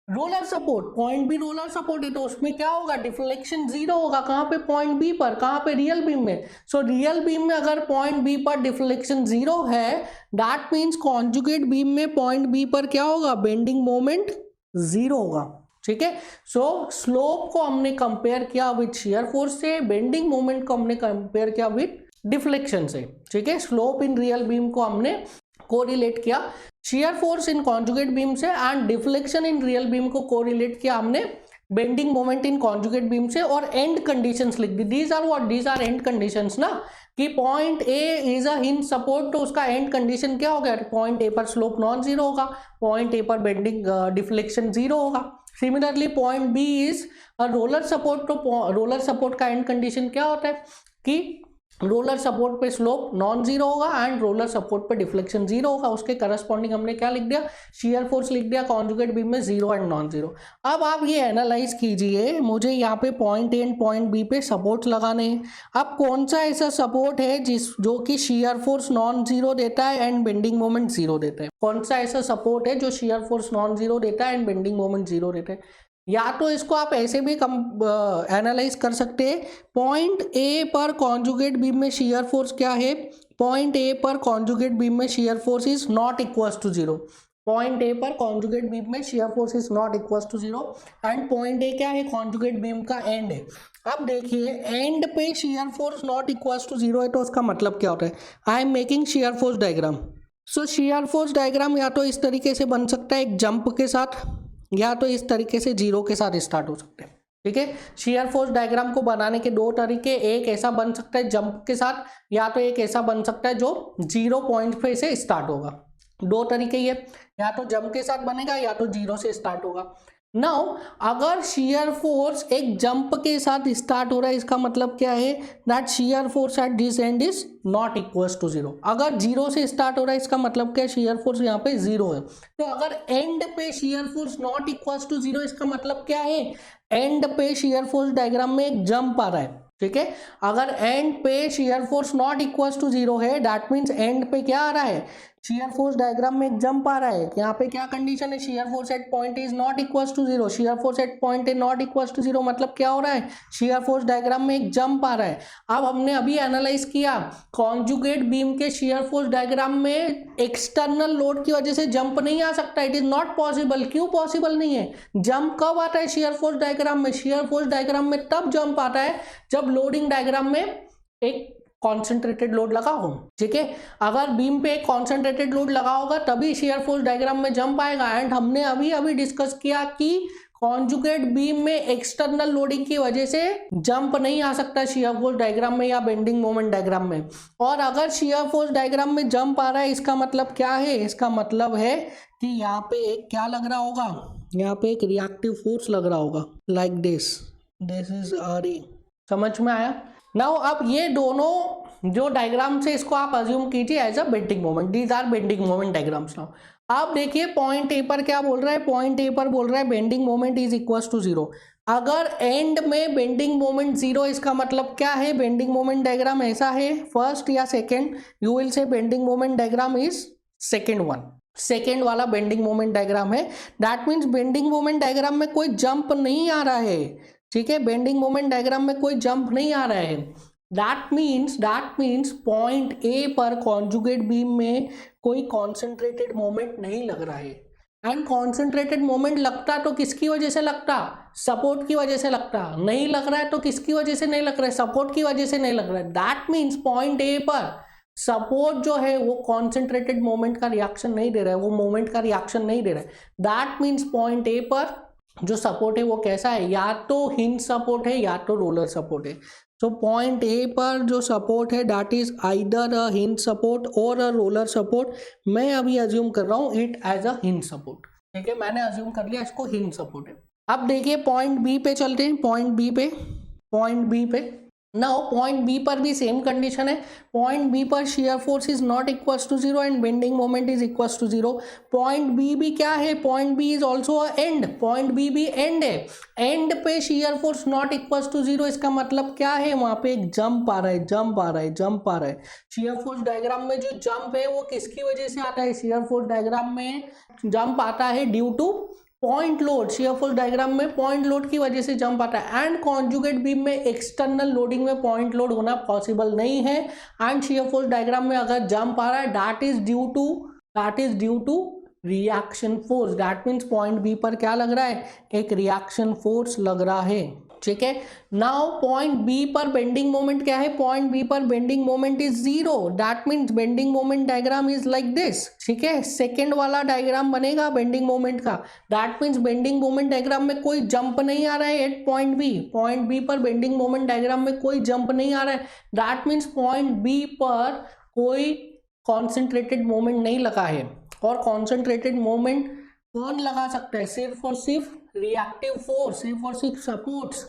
roller support, point B roller support है, तो उसमें क्या होगा, डिफ्लेक्शन जीरो होगा। कहां पे, पॉइंट बी पर, कहां पे, रियल बीम में। सो रियल बीम में अगर पॉइंट बी पर डिफ्लेक्शन जीरो है, दैट मीन्स कॉन्जुगेट बीम में पॉइंट बी पर क्या होगा, बेंडिंग मोमेंट जीरो होगा। ठीक है, सो स्लोप को हमने कंपेयर किया विद शियर फोर्स से, बेंडिंग मोमेंट को हमने कंपेयर किया विद डिफ्लेक्शन से। ठीक है, स्लोप इन रियल बीम को हमने कोरिलेट किया shear force in conjugate beam से, and deflection in real beam को कोरिलेट किया हमने bending moment in conjugate beam से, और एंड कंडीशंस लिख दी। These are what, these are end conditions ना, कि point A is a hinge support, तो उसका एंड कंडीशन क्या हो गया, पॉइंट ए पर स्लोप नॉन जीरो होगा, पॉइंट ए पर बेंडिंग डिफ्लेक्शन जीरो होगा। Similarly point B is a roller support, तो रोलर सपोर्ट का एंड कंडीशन क्या होता है कि रोलर सपोर्ट पे स्लोप नॉन जीरो होगा एंड रोलर सपोर्ट पे डिफ्लेक्शन जीरो होगा। उसके करस्पॉन्डिंग हमने क्या लिख दिया, शियर फोर्स लिख दिया कॉन्जुगेट बीम में, जीरो एंड नॉन जीरो। अब आप ये एनालाइज कीजिए, मुझे यहाँ पे point A and point B पे सपोर्ट लगाने हैं। अब कौन सा ऐसा सपोर्ट है जो कि शियर फोर्स नॉन जीरो देता है एंड बेंडिंग मोमेंट जीरो देता है, कौन सा ऐसा सपोर्ट है जो शियर फोर्स नॉन जीरो देता है एंड बेंडिंग मोमेंट जीरो देता है। या तो इसको आप ऐसे भी एनालाइज कर सकते हैं, पॉइंट ए पर कॉन्जुगेट बीम में शियर फोर्स क्या है, पॉइंट ए पर कॉन्जुगेट बीम में shear force is not equals to zero. Point A पर कॉन्जुगेट बीम में shear force is not equals to zero, and point A क्या है, कॉन्जुगेट बीम का एंड है। अब देखिए एंड पे shear force not equals to zero है, तो उसका मतलब क्या होता है, I am making shear force diagram. So shear force diagram या तो इस तरीके से बन सकता है एक जंप के साथ, या तो इस तरीके से जीरो के साथ स्टार्ट हो सकते हैं। ठीक है, शियर फोर्स डायग्राम को बनाने के दो तरीके, एक ऐसा बन सकता है जंप के साथ, या तो एक ऐसा बन सकता है जो जीरो पॉइंट पे से स्टार्ट होगा। दो तरीके ये, या तो जंप के साथ बनेगा या तो जीरो से स्टार्ट होगा। नाउ अगर शियर फोर्स एक जंप के साथ स्टार्ट हो रहा है, इसका मतलब क्या है, that shear force at this end is not equals to zero. अगर जीरो से स्टार्ट हो रहा है, इसका मतलब क्या है, शियर फोर्स यहाँ पे जीरो है। तो अगर एंड पे shear force not equals to zero, इसका मतलब क्या है, एंड पे शियर फोर्स डायग्राम में एक जंप आ रहा है। ठीक है, अगर एंड पे shear force not equals to zero है, दैट मीन्स एंड पे क्या आ रहा है, शेयर फोर्स डायग्राम में एक जंप आ रहा है, यहाँ पे क्या कंडीशन है, shear force at point A is not equal to zero, shear force at point A not equal to zero, मतलब क्या हो रहा है, शेयर फोर्स डायग्राम में एक जंप आ रहा है। अब हमने अभी एनालाइज किया कॉन्जुगेट बीम के शेयर फोर्स डायग्राम में एक्सटर्नल लोड की वजह से जंप नहीं आ सकता, इट इज नॉट पॉसिबल। क्यों पॉसिबल नहीं है, जंप कब आता है शेयर फोर्स डायग्राम में, शेयर फोर्स डायग्राम में तब जंप आता है जब लोडिंग डायग्राम में एक कॉन्सेंट्रेटेड लोड लगा हो, ठीक है। अगर बीम पे एक कॉन्सेंट्रेटेड लोड लगा होगा तभी शेयर फोर्स डायग्राम में जंप आएगा। एंड हमने अभी डिस्कस किया कि कॉन्जुगेट बीम में एक्सटर्नल लोडिंग की वजह से जंप नहीं आ सकता शेयर फोर्स डायग्राम में या बेंडिंग मोमेंट डायग्राम में। और अगर शेयर फोर्स डायग्राम में जंप आ रहा है, इसका मतलब क्या है, इसका मतलब है कि यहाँ पे एक क्या लग रहा होगा, यहाँ पे एक रिएक्टिव फोर्स लग रहा होगा, लाइक दिस इज RE। समझ में आया। नाउ अब ये दोनों जो डायग्राम से इसको आप अज्यूम कीजिए as a bending moment, these are bending moment diagrams. Now आप देखिए पॉइंट ए पर क्या बोल रहा है, पॉइंट ए पर बोल रहा है bending moment is equal to zero. अगर एंड में बेंडिंग मोमेंट जीरो, इसका मतलब क्या है, बेंडिंग मोमेंट डायग्राम ऐसा है, फर्स्ट या सेकेंड, यू विल से bending moment diagram is second one, second वाला बेंडिंग मोमेंट डायग्राम है। That means bending moment diagram में कोई जंप नहीं आ रहा है, ठीक है, बेंडिंग मोमेंट डायग्राम में कोई जंप नहीं आ रहा है। दैट मीन्स पॉइंट ए पर कॉन्जुगेट बीम में कोई कॉन्सेंट्रेटेड मोमेंट नहीं लग रहा है। एंड कॉन्सेंट्रेटेड मोमेंट लगता तो किसकी वजह से लगता, सपोर्ट की वजह से लगता, नहीं लग रहा है तो किसकी वजह से नहीं लग रहा है, सपोर्ट की वजह से नहीं लग रहा है। दैट मीन्स पॉइंट ए पर सपोर्ट जो है वो कॉन्सेंट्रेटेड मोमेंट का रिएक्शन नहीं दे रहा है, वो मोमेंट का रिएक्शन नहीं दे रहा है। दैट मीन्स पॉइंट ए पर जो सपोर्ट है वो कैसा है, या तो हिंज सपोर्ट है या तो रोलर सपोर्ट है। तो पॉइंट ए पर जो सपोर्ट है that is either a hinge support और अ रोलर सपोर्ट। मैं अभी अज्यूम कर रहा हूँ it as a hinge support, ठीक है, मैंने अज्यूम कर लिया इसको हिंज सपोर्ट है। अब देखिए पॉइंट बी पे चलते हैं, पॉइंट बी पे नाउ पॉइंट बी पर भी सेम कंडीशन है, पॉइंट बी पर shear force is not equal to zero and bending moment is equal to zero. Point B भी क्या है, point B is also a end, point B भी end है, end पे shear force not equal to zero. इसका मतलब क्या है, वहां पे एक जंप आ रहा है, जंप आ रहा है। शेयर फोर्स डायग्राम में जो जंप है वो किसकी वजह से आता है, शेयर फोर्स डायग्राम में जंप आता है due to point load, shear force diagram में पॉइंट लोड की वजह से जंप आता है। एंड कॉन्जुगेट बीम में एक्सटर्नल लोडिंग में पॉइंट लोड होना पॉसिबल नहीं है। एंड शेयर फोर्स डायग्राम में अगर जंप आ रहा है that is due to reaction force. That means point B पर क्या लग रहा है, एक रिएक्शन फोर्स लग रहा है, ठीक है। नाउ पॉइंट बी पर बेंडिंग मोमेंट क्या है, पॉइंट बी पर bending moment is zero. That means bending moment diagram is like this, ठीक है, सेकेंड वाला डायग्राम बनेगा बेंडिंग मोमेंट का। That means bending moment diagram में कोई जंप नहीं आ रहा है एट पॉइंट बी पर बेंडिंग मोमेंट डायग्राम में कोई जंप नहीं आ रहा है। दैट मीन्स पॉइंट बी पर कोई कॉन्सेंट्रेटेड मोमेंट नहीं लगा है। और कॉन्सेंट्रेटेड मोमेंट कौन लगा सकता है, सिर्फ और सिर्फ रिएक्टिव फोर्स, सिर्फ और सिर्फ सपोर्ट्स।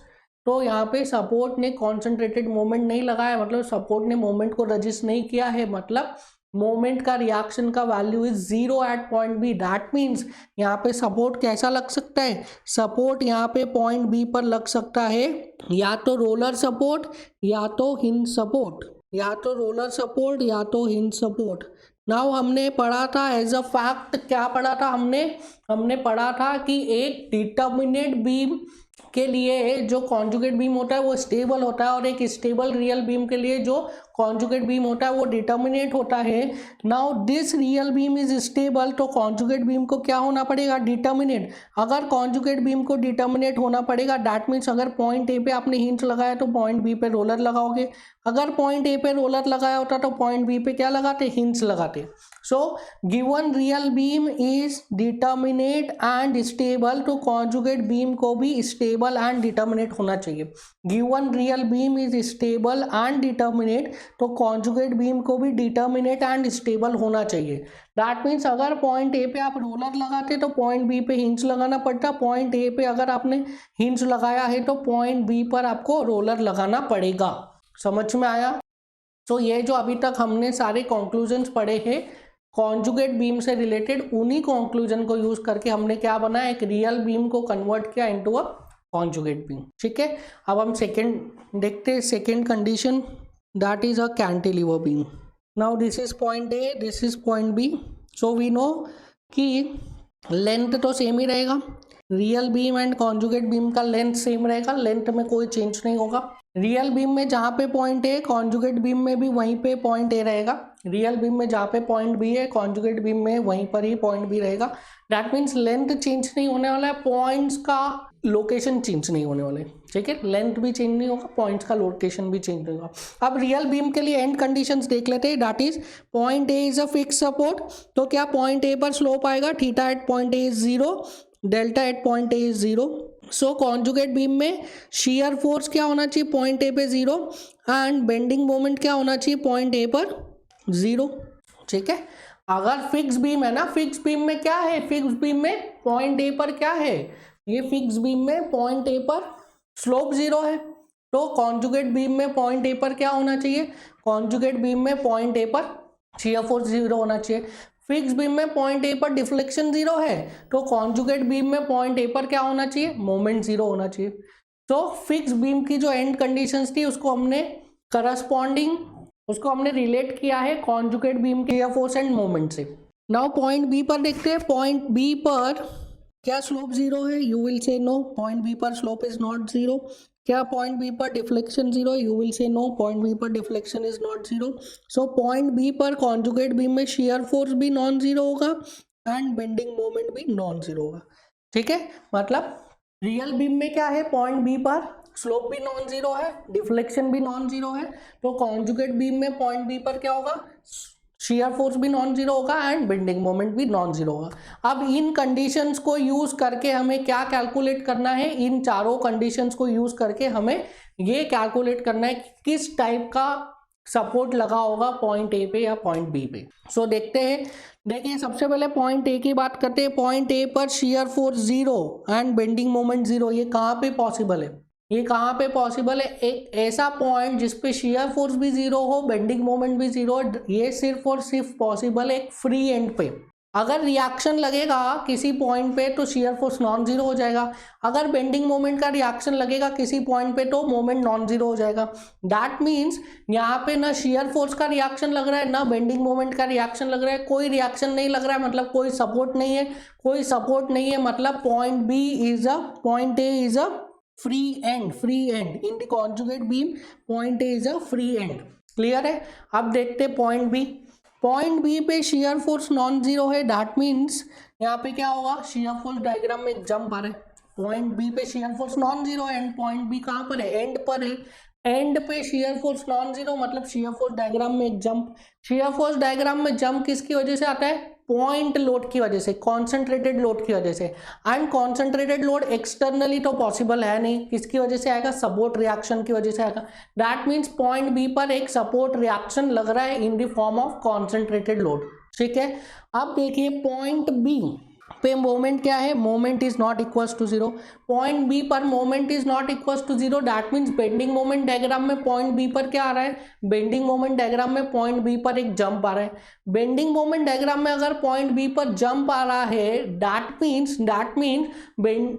तो यहाँ पे सपोर्ट ने कॉन्सेंट्रेटेड मोमेंट नहीं लगाया, मतलब सपोर्ट ने मोमेंट को रजिस्ट नहीं किया है, मतलब मोमेंट का रिएक्शन का value is zero at point B. That means यहाँ पे सपोर्ट कैसा लग सकता है, सपोर्ट यहाँ पे पॉइंट बी पर लग सकता है या तो रोलर सपोर्ट या तो हिंज सपोर्ट, या तो रोलर सपोर्ट या तो हिंज सपोर्ट। नाउ हमने पढ़ा था एज अ फैक्ट, क्या पढ़ा था हमने पढ़ा था कि एक डिटर्मिनेट बीम के लिए जो कॉन्जुगेट बीम होता है वो स्टेबल होता है, और एक स्टेबल रियल बीम के लिए जो कॉन्जुगेट बीम होता है वो डिटर्मिनेट होता है। Now this real beam is stable, तो कॉन्जुगेट बीम को क्या होना पड़ेगा, डिटर्मिनेट। अगर कॉन्जुगेट बीम को डिटर्मिनेट होना पड़ेगा दैट मीन्स अगर पॉइंट ए पे आपने हिंज लगाया तो पॉइंट बी पे रोलर लगाओगे, अगर पॉइंट ए पे रोलर लगाया होता तो पॉइंट बी पे क्या लगाते, हिंज लगाते। So given real beam is determinate and stable, तो कॉन्जुगेट बीम को भी स्टेबल एंड डिटर्मिनेट होना चाहिए। Given real beam is stable and determinate, तो कॉन्जुगेट बीम को भी डिटर्मिनेट एंड स्टेबल होना चाहिए। दैट मीन्स अगर पॉइंट ए पे आप रोलर लगाते तो पॉइंट बी पे हिंज लगाना पड़ता, पॉइंट ए पे अगर आपने हिंज लगाया है तो पॉइंट बी पर आपको रोलर लगाना पड़ेगा। समझ में आया। तो ये जो अभी तक हमने सारे कंक्लूजन्स पढ़े हैं कॉन्जुगेट बीम से रिलेटेड, उन्हीं कंक्लूजन को यूज करके हमने क्या बनाया, एक रियल बीम को कन्वर्ट किया इनटू अ कॉन्जुगेट बीम, ठीक है। अब हम सेकंड देखते हैं, second condition that is a cantilever beam. Now this is point A, this is point B. So we know कि लेंथ तो सेम ही रहेगा. Real beam and conjugate beam का लेंथ सेम रहेगा, लेंथ में कोई चेंज नहीं होगा. रियल बीम में जहाँ पे पॉइंट ए, कॉन्जुगेट बीम में भी वहीं पे पॉइंट ए रहेगा. रियल बीम में जहाँ पे पॉइंट बी है, कॉन्जुगेट बीम में वहीं पर ही पॉइंट बी रहेगा. दैट मीन्स लेंथ चेंज नहीं होने वाला है, पॉइंट्स का लोकेशन चेंज नहीं होने वाले. ठीक है, लेंथ भी चेंज नहीं होगा, पॉइंट्स का लोकेशन भी चेंज नहीं होगा. अब रियल बीम के लिए एंड कंडीशंस देख लेते हैं. That is point A is a fix support. तो क्या पॉइंट ए पर स्लोप आएगा, theta at point A is 0, delta at point A is 0. So conjugate beam में शियर फोर्स क्या होना चाहिए, पॉइंट ए पे 0, एंड बेंडिंग मोमेंट क्या होना चाहिए, पॉइंट ए पर 0. ठीक है, अगर फिक्स बीम है ना, फिक्स बीम में क्या है, फिक्स बीम में पॉइंट ए पर क्या है, ये फिक्स बीम में पॉइंट ए पर स्लोप 0 है. तो कॉन्जुगेट बीम में पॉइंट ए पर क्या होना चाहिए, कॉन्जुगेट बीम में पॉइंट ए पर शियर फोर्स 0 होना चाहिए. फिक्स बीम में पॉइंट ए पर डिफ्लेक्शन 0 है, तो कॉन्जुगेट बीम में पॉइंट ए पर क्या होना चाहिए, मोमेंट 0 होना चाहिए. तो फिक्स बीम की जो एंड कंडीशंस थी उसको हमने करस्पॉन्डिंग, उसको हमने रिलेट किया है कॉन्जुगेट बीम के फोर्स एंड मोमेंट से. नाउ पॉइंट बी पर देखते हैं. पॉइंट बी पर क्या स्लोप 0 है, you will say no, point B पर स्लोप इज नॉट 0. क्या पॉइंट बी पर deflection 0, you will say no, point B पर deflection is not 0. So point B पर कॉन्जुगेट बीम में शियर फोर्स भी नॉन 0 होगा एंड बेंडिंग मोमेंट भी non 0 होगा. ठीक है, मतलब रियल बीम में क्या है, पॉइंट बी पर स्लोप भी नॉन 0 है, डिफ्लेक्शन भी नॉन 0 है. तो कॉन्जुगेट बीम में पॉइंट बी पर क्या होगा, शियर फोर्स भी नॉन 0 होगा एंड बेंडिंग मोमेंट भी नॉन 0 होगा. अब इन कंडीशंस को यूज करके हमें क्या कैलकुलेट करना है, इन चारों कंडीशंस को यूज करके हमें ये कैलकुलेट करना है कि किस टाइप का सपोर्ट लगा होगा पॉइंट ए पे या पॉइंट बी पे. सो देखते हैं. देखिए, सबसे पहले पॉइंट ए की बात करते हैं. पॉइंट ए पर shear force 0 and bending moment 0, ये कहाँ पे पॉसिबल है, ये कहाँ पे पॉसिबल है, एक ऐसा पॉइंट जिसपे शियर फोर्स भी 0 हो, बेंडिंग मोमेंट भी 0, ये सिर्फ और सिर्फ पॉसिबल है एक फ्री एंड पे. अगर रिएक्शन लगेगा किसी पॉइंट पे तो शियर फोर्स नॉन 0 हो जाएगा. अगर बेंडिंग मोमेंट का रिएक्शन लगेगा किसी पॉइंट पे तो मोमेंट नॉन 0 हो जाएगा. दैट मीन्स यहाँ पे ना शियर फोर्स का रिएक्शन लग रहा है, ना बेंडिंग मोमेंट का रिएक्शन लग रहा है. कोई रिएक्शन नहीं लग रहा है मतलब कोई सपोर्ट नहीं है, कोई सपोर्ट नहीं है मतलब point B is a, point A is a free end in the conjugate beam. point A is a free end. Clear है. अब देखते पॉइंट बी. पॉइंट बी पे शियर फोर्स नॉन 0 है. दैट मीन्स यहाँ पे क्या होगा, शियर फोर्स डायग्राम में एक जंप आ रहा है. पॉइंट बी पे शियर फोर्स नॉन 0 है एंड पॉइंट बी कहाँ पर है, एंड पर है. एंड पे शियर फोर्स नॉन 0 मतलब शियर फोर्स डायग्राम में एक जंप. शियर फोर्स डायग्राम में जंप किसकी वजह से आता है, पॉइंट लोड की वजह से, कॉन्सेंट्रेटेड लोड की वजह से. एंड कॉन्सेंट्रेटेड लोड एक्सटर्नली तो पॉसिबल है नहीं, किसकी वजह से आएगा, सपोर्ट रिएक्शन की वजह से आएगा. दैट मीन्स पॉइंट बी पर एक सपोर्ट रिएक्शन लग रहा है in the form of concentrated load. ठीक है. अब देखिए पॉइंट बी पे मोमेंट क्या है, moment is not equals to 0. Point B पर moment is not equals to 0. That means bending moment diagram में पॉइंट बी पर क्या आ रहा है, बेंडिंग मोमेंट डायग्राम में पॉइंट बी पर एक जंप आ रहा है. बेंडिंग मोमेंट डायग्राम में अगर पॉइंट बी पर जंप आ रहा है दैट मीन्स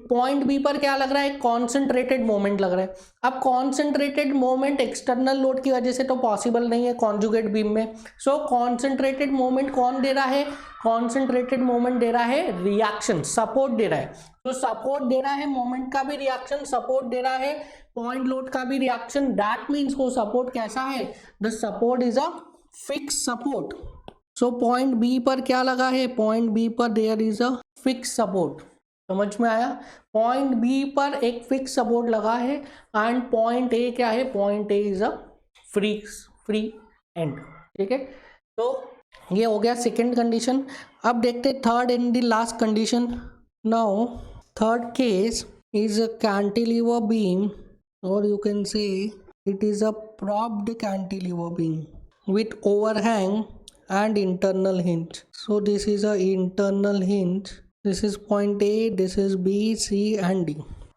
पॉइंट बी पर क्या लग रहा है, कॉन्सेंट्रेटेड मोमेंट लग रहा है. अब कॉन्सेंट्रेटेड मोमेंट एक्सटर्नल लोड की वजह से तो पॉसिबल नहीं है कॉन्जुगेट बीम में. सो कॉन्सेंट्रेटेड मोमेंट कौन दे रहा है, कॉन्सेंट्रेटेड मोमेंट दे रहा है रिएक्शन, सपोर्ट दे रहा है. तो सपोर्ट दे रहा है, मोमेंट का भी रिएक्शन, सपोर्ट दे रहा है, पॉइंट लोड का भी रिएक्शन. दैट मीन्स वो सपोर्ट कैसा है, the support is a fix support. So point B पर क्या लगा है, पॉइंट बी पर there is a fix support. समझ में आया. पॉइंट बी पर एक फिक्स सपोर्ट लगा है एंड पॉइंट ए क्या है, point A is a free and. ठीक है. तो ये हो गया सेकेंड कंडीशन. अब देखते third and the last condition. Now third case is a cantilever beam, और you can say it is a propped cantilever beam with overhang and internal hinge. So this is a internal hinge. This is point A, this is B, C and D.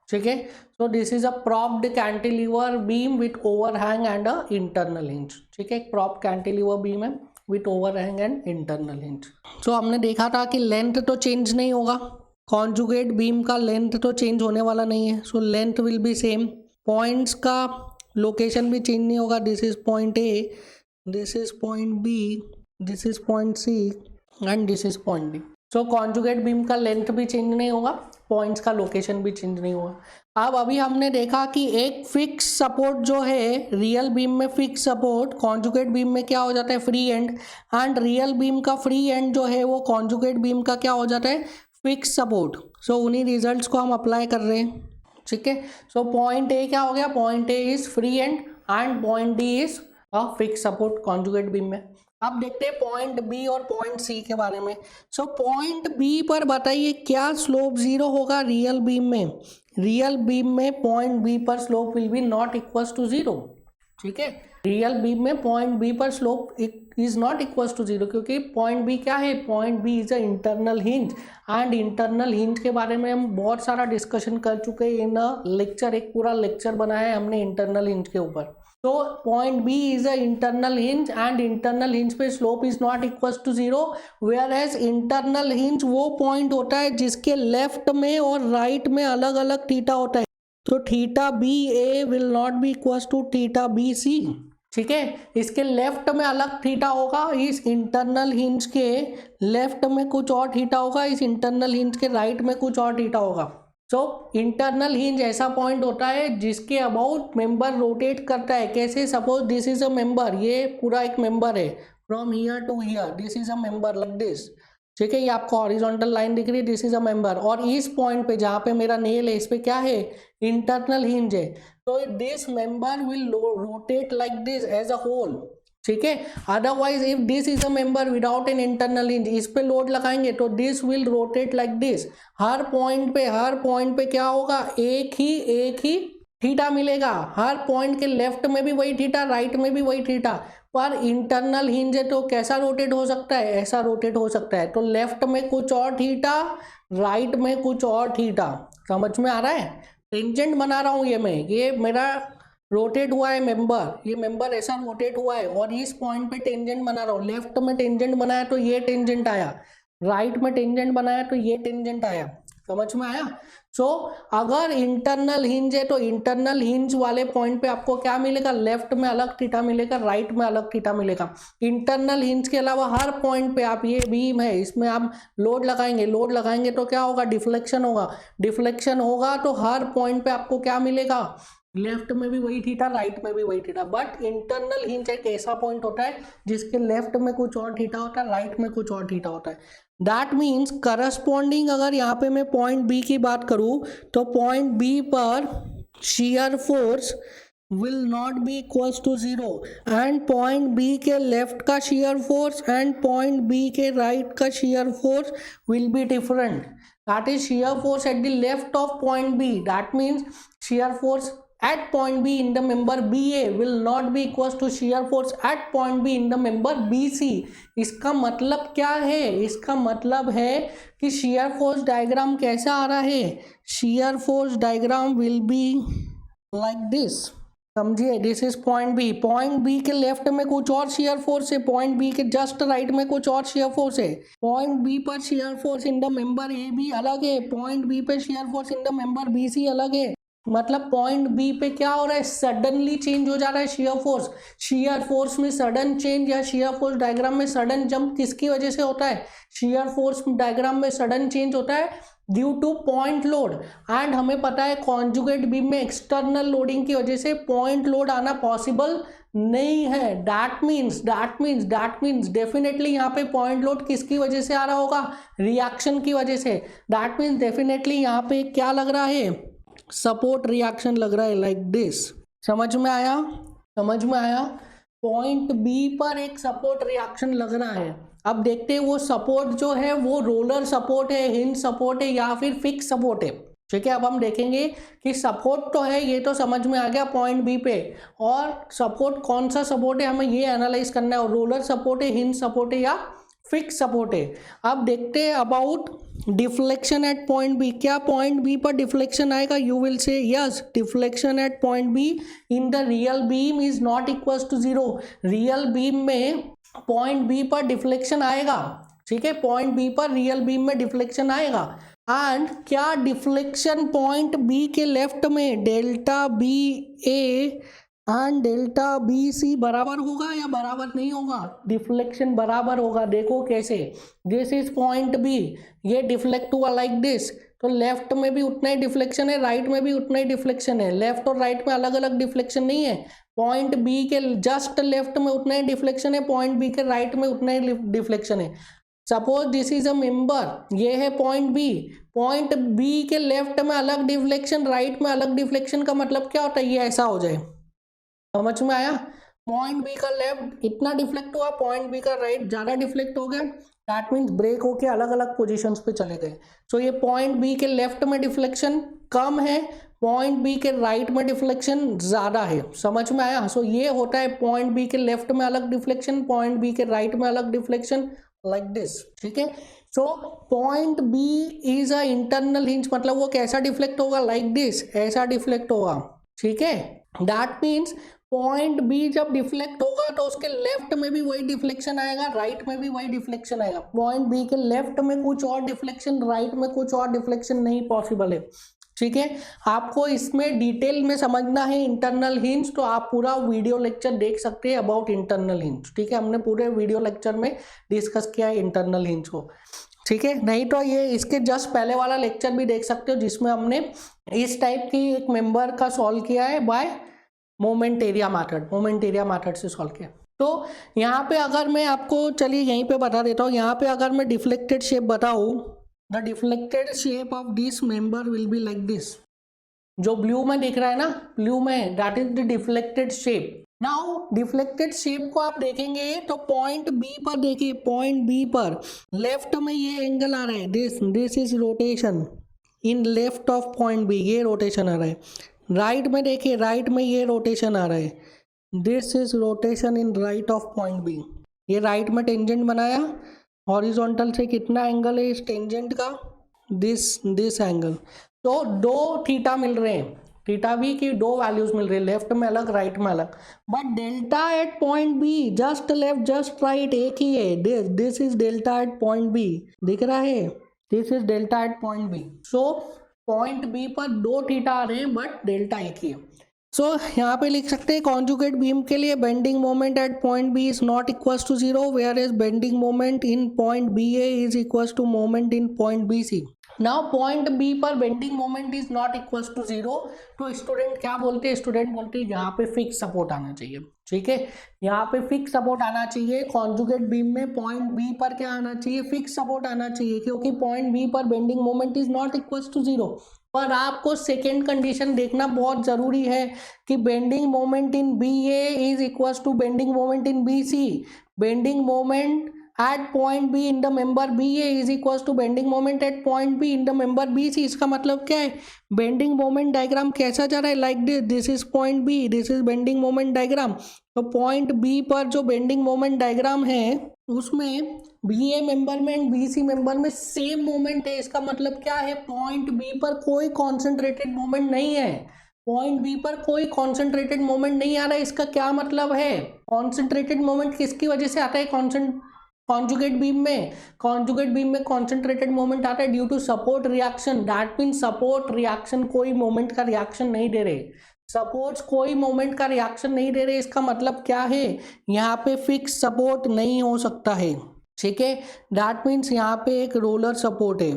ठीक है. So this is a propped cantilever beam with overhang and a internal hinge. ठीक है, एक prop cantilever beam है with overhang and internal hinge. So हमने देखा था कि लेंथ तो चेंज नहीं होगा, कॉन्जुगेट बीम का लेंथ तो चेंज होने वाला नहीं है. So length will be same. Points का लोकेशन भी चेंज नहीं होगा. This is point A, this is point B, this is point C and this is point D. So conjugate beam का लेंथ भी चेंज नहीं होगा, पॉइंट्स का location भी चेंज नहीं होगा। अब अभी हमने देखा कि एक फिक्स सपोर्ट जो है रियल बीम में फिक्स सपोर्ट कॉन्जुगेट बीम में क्या हो जाता है free and, and real beam का फ्री एंड जो है वो कॉन्जुगेट बीम का क्या हो जाता है फिक्स सपोर्ट। सो उन्हीं रिजल्ट्स को हम अप्लाई कर रहे हैं, ठीक है। सो पॉइंट ए क्या हो गया, point A is free end point D is a fix support conjugate beam में। अब देखते हैं पॉइंट बी और पॉइंट सी के बारे में। सो पॉइंट बी पर बताइए क्या स्लोप जीरो होगा रियल बीम में। रियल बीम में पॉइंट बी पर slope will be not equals to zero, ठीक है। रियल बीम में पॉइंट बी पर slope is not equals to zero, क्योंकि पॉइंट बी क्या है, point B is a internal hinge, and internal hinge के बारे में हम बहुत सारा डिस्कशन कर चुके हैं इन अ लेक्चर, एक पूरा लेक्चर बनाया है हमने इंटरनल हिंज के ऊपर। तो point B is a internal hinge and internal hinge पे slope is not equals to zero, whereas internal hinge वो पॉइंट होता है जिसके लेफ्ट में और राइट में अलग अलग थीटा होता है। तो theta B A will not be equals to theta B C, ठीक है। इसके लेफ्ट में अलग थीटा होगा, इस इंटरनल हिंज के लेफ्ट में कुछ और थीटा होगा, इस इंटरनल हिंज के राइट में कुछ और थीटा होगा। सो इंटरनल हिंज ऐसा पॉइंट होता है जिसके अबाउट मेंबर रोटेट करता है। कैसे, suppose this is a member, ये पूरा एक मेंबर है from here to here, this is a member like this, ठीक है। ये आपको हॉरिजॉन्टल लाइन दिख रही है, दिस इज अ मेंबर, और इस पॉइंट पे जहाँ पे मेरा नेल है इस पे क्या है, इंटरनल हिंज है। तो this member will rotate like this as a whole, ठीक है। Otherwise if this is a member without an internal hinge, इस पे लोड लगाएंगे तो this will rotate like this. हर पॉइंट पे क्या होगा, एक ही थीटा मिलेगा, हर पॉइंट के लेफ्ट में भी वही थीटा, राइट में भी वही थीटा। पर इंटरनल हिंज है तो कैसा रोटेट हो सकता है, ऐसा रोटेट हो सकता है। तो लेफ्ट में कुछ और थीटा, राइट में कुछ और थीटा, समझ में आ रहा है। टेंजेंट बना रहा हूं ये मेरा रोटेट हुआ है मेंबर, ये मेंबर ऐसा रोटेट हुआ है और इस पॉइंट पे टेंजेंट बना रहा हूँ। लेफ्ट में टेंजेंट बनाया तो ये टेंजेंट आया, राइट में टेंजेंट बनाया तो ये टेंजेंट आया, समझ में आया। सो अगर इंटरनल हिंज है तो इंटरनल हिंज वाले पॉइंट पे आपको क्या मिलेगा, लेफ्ट में अलग थीटा मिलेगा, राइट में अलग थीटा मिलेगा। इंटरनल हिंज के अलावा हर पॉइंट पे आप, ये बीम है इसमें आप लोड लगाएंगे तो क्या होगा, डिफ्लेक्शन होगा तो हर पॉइंट पे आपको क्या मिलेगा, लेफ्ट में भी वही थीटा, राइट में भी वही थीटा। बट इंटरनल हिंज एक ऐसा पॉइंट होता है जिसके लेफ्ट में कुछ और थीटा होता है, राइट में कुछ और थीटा होता है। दैट मीन्स करस्पॉन्डिंग, अगर यहाँ पे मैं पॉइंट बी की बात करूँ तो पॉइंट बी पर shear force will not be equals to zero, and point B के लेफ्ट का shear force and point B के राइट का shear force will be different. That is shear force at the left of point B. That means shear force at point B in the member BA will not be equals to shear force at point B in the member BC. इसका मतलब क्या है, इसका मतलब है कि shear force diagram कैसा आ रहा है, shear force diagram will be like this, समझिए। दिस इज पॉइंट बी के लेफ्ट में कुछ और शेयर फोर्स है, पॉइंट बी के जस्ट राइट में कुछ और शेयर फोर्स है। पॉइंट बी पर shear force in the member A भी अलग है, पॉइंट बी पे shear force in the member B C अलग है। मतलब पॉइंट बी पे क्या हो रहा है, सडनली चेंज हो जा रहा है शेयर फोर्स में सडन चेंज या शेयर फोर्स डायग्राम में सडन जंप किसकी वजह से होता है, शेयर फोर्स डायग्राम में सडन चेंज होता है due to point load. And हमें पता है कॉन्जुगेट बीम में एक्सटर्नल लोडिंग की वजह से पॉइंट लोड आना पॉसिबल नहीं है। दैट मीन्स डेफिनेटली यहाँ पे पॉइंट लोड किसकी वजह से आ रहा होगा, रिएक्शन की वजह से। दैट मीन्स डेफिनेटली यहाँ पे क्या लग रहा है, सपोर्ट रिएक्शन लग रहा है लाइक दिस। समझ में आया पॉइंट बी पर एक सपोर्ट रिएक्शन लग रहा है। अब देखते हैं वो सपोर्ट जो है वो रोलर सपोर्ट है, हिंज सपोर्ट है या फिर फिक्स सपोर्ट है, ठीक है। अब हम देखेंगे कि सपोर्ट तो है, ये तो समझ में आ गया पॉइंट बी पे, और सपोर्ट कौन सा सपोर्ट है हमें ये एनालाइज करना है, और रोलर सपोर्ट है, हिंज सपोर्ट है या फिक्स सपोर्ट है। अब देखते हैं about deflection at point B. क्या पॉइंट बी पर डिफ्लेक्शन आएगा, you will say yes, deflection at point B in the real beam is not equals to zero. Real beam में पॉइंट बी पर deflection आएगा, ठीक है, पॉइंट बी पर real beam में डिफ्लेक्शन आएगा। एंड क्या डिफ्लेक्शन पॉइंट बी के लेफ्ट में delta B A and delta B C बराबर होगा या बराबर नहीं होगा? डिफ्लेक्शन बराबर होगा। देखो कैसे, दिस इज पॉइंट बी, ये डिफ्लेक्ट हुआ लाइक दिस, तो लेफ्ट में भी उतना ही डिफ्लेक्शन है, राइट में भी उतना ही डिफ्लेक्शन है। लेफ्ट और राइट में अलग अलग डिफ्लेक्शन नहीं है। पॉइंट बी के जस्ट लेफ्ट में उतना ही डिफ्लेक्शन है, पॉइंट बी के राइट में उतना ही डिफ्लेक्शन है। Suppose this is a member, ये है पॉइंट बी, पॉइंट बी के लेफ्ट में अलग डिफ्लेक्शन, राइट में अलग डिफ्लेक्शन का मतलब क्या होता है? ये ऐसा हो जाए। समझ में आया? पॉइंट बी का लेफ्ट इतना डिफ्लेक्ट हुआ, पॉइंट बी का राइट ज्यादा डिफ्लेक्ट हो गया, दैट मीन्स ब्रेक होके अलग अलग पोजीशंस पे चले गए। सो ये पॉइंट बी के लेफ्ट में डिफ्लेक्शन कम है, पॉइंट बी के राइट में डिफ्लेक्शन ज्यादा है। समझ में आया? सो ये होता है पॉइंट बी के लेफ्ट में अलग डिफ्लेक्शन, पॉइंट बी के राइट में अलग डिफ्लेक्शन, लाइक दिस। ठीक है, so point B is a internal hinge, मतलब वो कैसा डिफ्लेक्ट होगा? लाइक दिस, ऐसा डिफ्लेक्ट होगा। ठीक है, दैट मीन्स पॉइंट बी जब डिफ्लेक्ट होगा तो उसके लेफ्ट में भी वही डिफ्लेक्शन आएगा, राइट में भी वही डिफ्लेक्शन आएगा। पॉइंट बी के लेफ्ट में कुछ और डिफ्लेक्शन, राइट में कुछ और डिफ्लेक्शन नहीं पॉसिबल है। ठीक है, आपको इसमें डिटेल में समझना है इंटरनल हिंज, तो आप पूरा वीडियो लेक्चर देख सकते हैं अबाउट इंटरनल हिंज। ठीक है, हमने पूरे वीडियो लेक्चर में डिस्कस किया है इंटरनल हिंज को। ठीक है, नहीं तो ये इसके जस्ट पहले वाला लेक्चर भी देख सकते हो जिसमें हमने इस टाइप की एक मेंबर का सॉल्व किया है बाय मोमेंट एरिया मेथड से सॉल्व किया। तो यहाँ पे अगर मैं आपको, चलिए यहीं पे बता देता हूँ, यहाँ पे अगर मैं डिफ्लेक्टेड शेप बताऊँ, the deflected shape of this member will be like this. जो ब्लू में दिख रहा है ना, ब्लू में, that is the deflected shape. Now deflected shape को आप देखेंगे तो पॉइंट बी पर देखिए, पॉइंट बी पर लेफ्ट में ये एंगल आ रहा है, this is rotation in left of point B, ये रोटेशन आ रहा है। राइट में देखिए, राइट में ये रोटेशन आ रहा है, this is rotation in right of point B. ये राइट में टेंजेंट बनाया, हॉरिजॉन्टल से कितना एंगल है इस टेंजेंट का? This angle. तो दो थीटा मिल रहे हैं, थीटा बी की दो वैल्यूज मिल रही है, लेफ्ट में अलग, राइट में अलग। But delta at point B, just left just right एक ही है। This is delta at point B, दिख रहा है? This is delta at point B. So point B पर दो थीटा आ रहे हैं बट डेल्टा एक ही है। सो यहाँ पे लिख सकते हैं कॉन्जुगेट बीम के लिए bending moment at point B is not equal to zero, whereas bending moment in point B A is equal to moment in point B C. Now point B पर bending moment is not equal to zero, तो student क्या बोलते हैं? Student बोलते हैं यहाँ पे fix support आना चाहिए। ठीक है, यहाँ पे फिक्स सपोर्ट आना चाहिए। कॉन्जुगेट बीम में पॉइंट बी पर क्या आना चाहिए? फिक्स सपोर्ट आना चाहिए, क्योंकि पॉइंट बी पर bending moment is not equal to zero. पर आपको सेकेंड कंडीशन देखना बहुत जरूरी है कि bending moment in B A is equal to bending moment in B C. Bending moment at point B in the member BA is equals to bending moment at point B in the member BC। इसका मतलब क्या है? Bending moment diagram कैसा जा रहा है? Like this is point B, this is bending moment diagram. तो point B पर जो बेंडिंग मोमेंट डायग्राम है उसमें BA मेंबर में एंड BC मेंबर में सेम मोमेंट है। इसका मतलब क्या है? पॉइंट बी पर कोई कॉन्सेंट्रेटेड मोमेंट नहीं है, पॉइंट बी पर कोई कॉन्सेंट्रेटेड मोमेंट नहीं आ रहा है। इसका क्या मतलब है? कॉन्सेंट्रेटेड मोमेंट किसकी वजह से आता है? कॉन्जुगेट बीम में कॉन्सेंट्रेटेड मोमेंट आता है due to support reaction. That mean support reaction कोई मोमेंट का रिएक्शन नहीं दे रहे, सपोर्ट्स कोई मोमेंट का रिएक्शन नहीं दे रहे। इसका मतलब क्या है? यहाँ पे फिक्स सपोर्ट नहीं हो सकता है। ठीक है, दैट मीन्स यहाँ पे एक रोलर सपोर्ट है,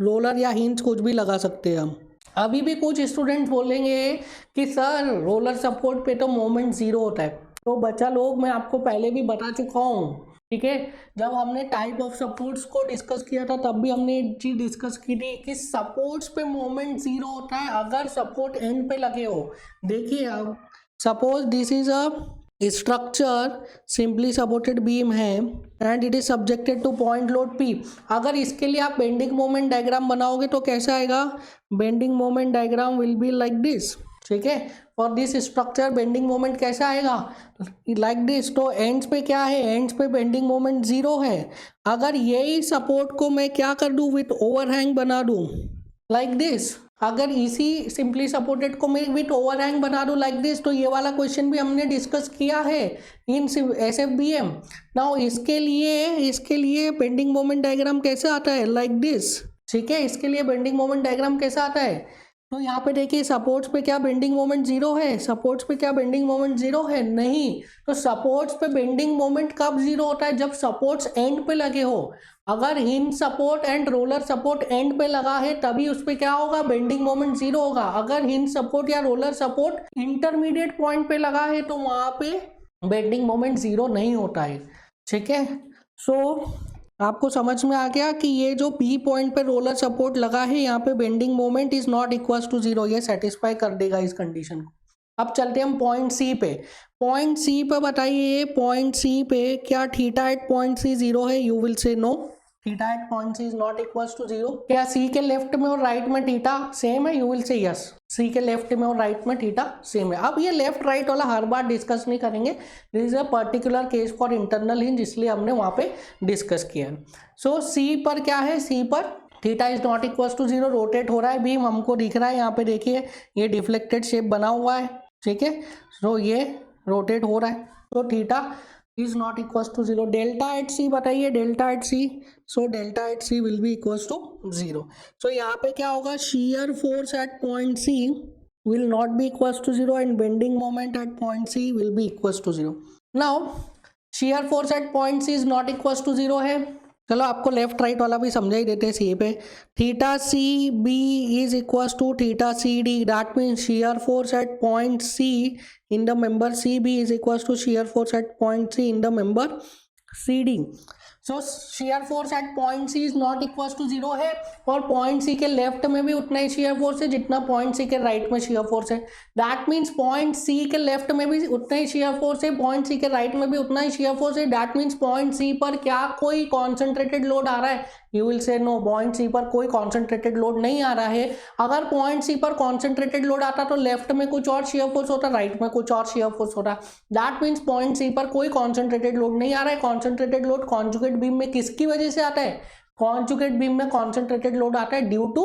रोलर या हिंज कुछ भी लगा सकते हैं हम। अभी भी कुछ स्टूडेंट बोलेंगे कि सर रोलर सपोर्ट पे तो मोमेंट जीरो होता है। तो बच्चा लोग, मैं आपको पहले भी बता चुका हूँ। ठीक है, जब हमने टाइप ऑफ सपोर्ट्स को डिस्कस किया था तब भी हमने एक चीज डिस्कस की थी कि सपोर्ट्स पे मोमेंट जीरो होता है अगर सपोर्ट एंड पे लगे हो। देखिए अब suppose this is a structure, simply supported beam है and it is subjected to point load P। अगर इसके लिए आप बेंडिंग मोमेंट डायग्राम बनाओगे तो कैसा आएगा? Bending moment diagram will be like this. ठीक है, for this structure bending moment कैसा आएगा? Like this. तो एंड्स पे क्या है? एंड्स पे बेंडिंग मोमेंट जीरो है। अगर यही सपोर्ट को मैं क्या कर दूं? विथ ओवरहैंग बना दूं लाइक दिस। अगर इसी सिंपली सपोर्टेड को मैं विथ ओवरहैंग बना दूं लाइक दिस, तो ये वाला क्वेश्चन भी हमने डिस्कस किया है इन SFBM। नाउ इसके लिए बेंडिंग मोमेंट डायग्राम कैसे आता है? Like this. ठीक है, इसके लिए बेंडिंग मोमेंट डायग्राम कैसा आता है? तो यहाँ पे देखिए सपोर्ट्स पे क्या बेंडिंग मोमेंट जीरो है, सपोर्ट्स पे क्या बेंडिंग मोमेंट जीरो है, नहीं। तो सपोर्ट्स पे बेंडिंग मोमेंट कब जीरो होता है, जब सपोर्ट्स एंड पे लगे हो। अगर hinge support and roller support and पे लगा है तभी उस पे क्या होगा, बेंडिंग मोमेंट जीरो होगा। अगर हिंज सपोर्ट या रोलर सपोर्ट इंटरमीडिएट पॉइंट पे लगा है तो वहां पे बेंडिंग मोमेंट जीरो नहीं होता है, ठीक है। सो आपको समझ में आ गया कि ये जो बी पॉइंट पे रोलर सपोर्ट लगा है यहाँ पे bending moment is not equal to zero, ये सेटिस्फाई कर देगा इस कंडीशन को। अब चलते हैं हम पॉइंट सी पे। पॉइंट सी पे बताइए, पॉइंट सी पे क्या theta at point C zero है, you will say no, theta at point C is not equal to zero. क्या सी के लेफ्ट में और राइट में थीटा सेम है, you will say yes, C के लेफ्ट में और राइट में थीटा सेम है। अब ये लेफ्ट राइट वाला हर बार डिस्कस नहीं करेंगे, this is a particular case for internal hinge, इसलिए हमने वहां पे डिस्कस किया है। सो सी पर क्या है, सी पर theta is not equal to zero, rotate हो रहा है बीम, हमको दिख रहा है यहाँ पे देखिए ये डिफ्लेक्टेड शेप बना हुआ है, ठीक है। सो ये रोटेट हो रहा है, तो theta is not equal to zero. Delta at C बताइए, delta at C, so delta at C will be equal to zero. So यहाँ पे क्या होगा, shear force at point C will not be equals to zero and bending moment at point C will be equals to zero. Now shear force at point C is not equals to zero है, चलो आपको left right वाला भी समझा ही देते हैं। C पे theta C B is equals to theta C D, that means shear force at point C in the member CB is equals to shear force at point C in the member CD. So shear force at point C is not equals to zero है, और point C के left में भी उतना ही shear force है जितना point C के right में shear force है। दैट मीन्स point C के लेफ्ट में भी उतना ही shear force है, point C के राइट में भी उतना ही shear force है। दैट मीन्स point C पर क्या कोई कॉन्सेंट्रेटेड लोड आ रहा है, you will say no, point C पर कोई कॉन्सेंट्रेटेड लोड नहीं आ रहा है। अगर पॉइंट सी पर कॉन्सेंट्रेटेड लोड आता तो लेफ्ट में कुछ और शेयर फोर्स होता, राइट में कुछ और शेयर फोर्स होता। दैट मीन्स पॉइंट सी पर कोई कॉन्सेंट्रेटेड लोड नहीं आ रहा है। कॉन्सेंट्रेटेड लोड कॉन्जुगेट बीम में किसकी वजह से आता है, कॉन्जुगेट बीम में कॉन्सेंट्रेटेड लोड आता है due to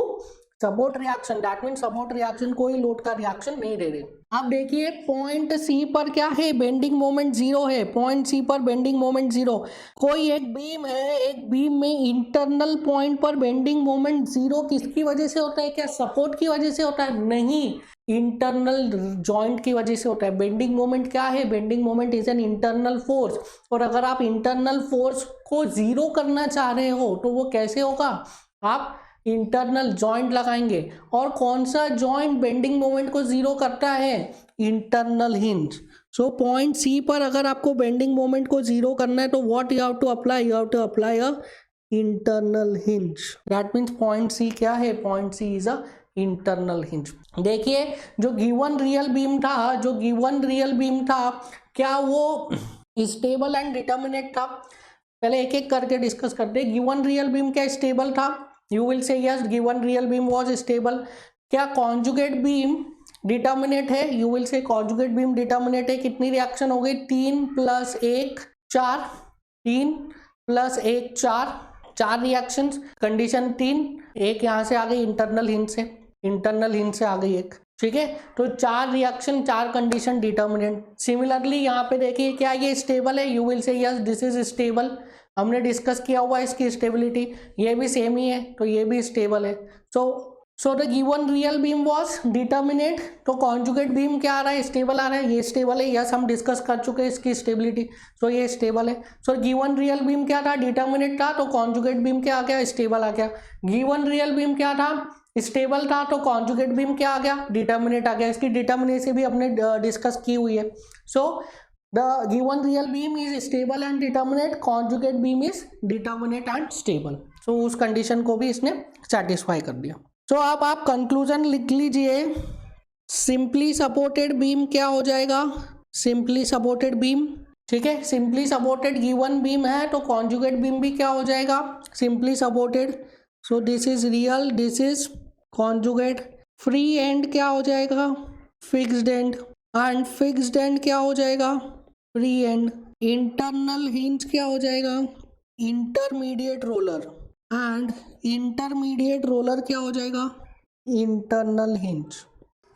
support reaction. That mean support reaction कोई लोड का रिएक्शन नहीं दे रहे। अब देखिए पॉइंट सी पर क्या है, बेंडिंग मोमेंट जीरो है, पॉइंट सी पर बेंडिंग मोमेंट जीरो। कोई एक बीम है, एक बीम में इंटरनल पॉइंट पर बेंडिंग मोमेंट जीरो किसकी वजह से होता है, क्या सपोर्ट की वजह से होता है, नहीं, इंटरनल जॉइंट की वजह से होता है। बेंडिंग मोमेंट क्या है, bending moment is an internal force, और अगर आप इंटरनल फोर्स को जीरो करना चाह रहे हो तो वो कैसे होगा, आप इंटरनल जॉइंट लगाएंगे। और कौन सा जॉइंट बेंडिंग मोमेंट को जीरो करता है, internal hinge. So point C पर अगर आपको बेंडिंग मोमेंट को जीरो करना है तो what you have to apply, you have to apply a internal hinge. That means point C क्या है, point C is a internal hinge. देखिए जो गिवन रियल बीम था, जो गिवन रियल बीम था क्या वो स्टेबल एंड डिटर्मिनेट था, पहले एक एक करके डिस्कस करते हैं। गिवन रियल बीम क्या स्टेबल था, you will say yes, given real beam was stable. क्या कॉन्जुगेट बीम डिटर्मिनेट है, यू विल से कॉन्जुगेट बीम डिटर्मिनेट है। कितनी रिएक्शन हो गई, 3 + 1 4, 3 + 1 4, 4 रिएक्शंस। कंडीशन 3, एक यहाँ से आ गई इंटरनल हिंज से, इंटरनल हिंज से आ गई एक, ठीक है। तो 4 रिएक्शन 4 कंडीशन डिटर्मिनेंट। सिमिलरली यहाँ पे देखिए क्या ये स्टेबल है, you will say yes this is stable, हमने डिस्कस किया हुआ है इसकी स्टेबिलिटी, ये भी सेम ही है तो ये भी स्टेबल है। So the given real beam was determinate, तो कॉन्जुगेट बीम क्या आ रहा है, स्टेबल आ रहा है, ये स्टेबल है, यस हम डिस्कस कर चुके हैं इसकी स्टेबिलिटी, सो ये स्टेबल है। सो गिवन रियल बीम क्या था, डिटर्मिनेट था, तो कॉन्जुगेट बीम क्या आ गया, स्टेबल आ गया। गिवन रियल बीम क्या था, स्टेबल था, तो कॉन्जुगेट बीम क्या आ गया, डिटर्मिनेट आ गया। इसकी डिटर्मिनेसी भी हमने डिस्कस की हुई है। सो the given real beam is stable and determinate, conjugate beam is determinate and stable। so उस कंडीशन को भी इसने सेटिस्फाई कर दिया। so अब आप कंक्लूजन लिख लीजिए। सिंपली सपोर्टेड बीम क्या हो जाएगा, सिंपली सपोर्टेड बीम, ठीक है, सिंपली सपोर्टेड गिवन बीम है तो कॉन्जुगेट बीम भी क्या हो जाएगा, simply supported. So this is real, this is conjugate. Free and क्या हो जाएगा, fixed and, and fixed and क्या हो जाएगा, फ्री एंड। इंटरनल हिंज क्या हो जाएगा, intermediate roller, and intermediate roller क्या हो जाएगा, इंटरनल हिंज।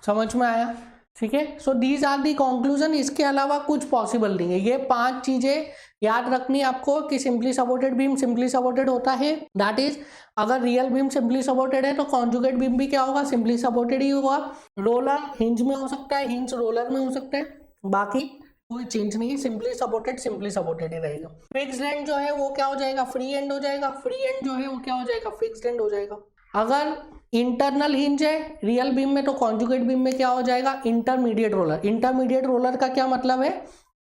समझ में आया। ठीक है। So these are the conclusion, इसके अलावा कुछ पॉसिबल नहीं है। ये 5 चीजें याद रखनी है आपको कि simply supported beam simply supported होता है, दैट इज अगर रियल बीम सिंपली सपोर्टेड है तो कॉन्जुगेट बीम भी क्या होगा, सिंपली सपोर्टेड ही होगा। रोलर हिंज में हो सकता है, हिंज रोलर में हो सकता है, बाकी कोई चेंज नहीं है, सिंपली सपोर्टेड ही रहेगा। फिक्स्ड एंड जो है वो क्या हो जाएगा, फ्री एंड हो जाएगा, फ्री एंड जो है वो क्या हो जाएगा, फिक्स्ड एंड हो जाएगा। अगर इंटरनल हिंज है रियल बीम में तो कॉन्जुगेट बीम में क्या हो जाएगा, इंटरमीडिएट रोलर। इंटरमीडिएट रोलर का क्या मतलब है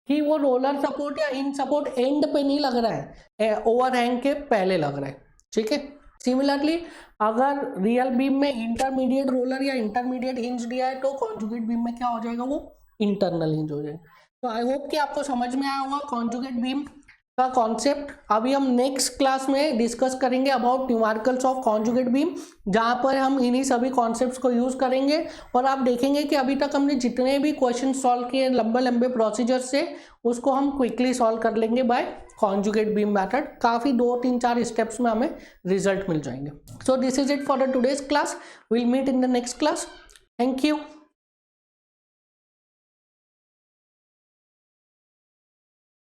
कि वो रोलर सपोर्ट या हिंज सपोर्ट एंड पे नहीं लग रहा है, ओवरहैंग के पहले लग रहा है, ठीक है। सिमिलरली अगर रियल बीम में इंटरमीडिएट रोलर या इंटरमीडिएट हिंज दिया है तो कॉन्जुगेट बीम में क्या हो जाएगा, वो इंटरनल हिंज हो जाएगा। तो आई होप कि आपको समझ में आया होगा कॉन्जुगेट बीम का कॉन्सेप्ट। अभी हम नेक्स्ट क्लास में डिस्कस करेंगे about numericals of conjugate beam, जहां पर हम इन्हीं सभी कॉन्सेप्ट्स को यूज करेंगे। और आप देखेंगे कि अभी तक हमने जितने भी क्वेश्चन सॉल्व किए लंबे लंबे प्रोसीजर से, उसको हम क्विकली सॉल्व कर लेंगे बाय कॉन्जुगेट बीम मेथड। काफी 2 3 4 स्टेप्स में हमें रिजल्ट मिल जाएंगे। So this is it for the today's class, will meet in the next class. Thank you.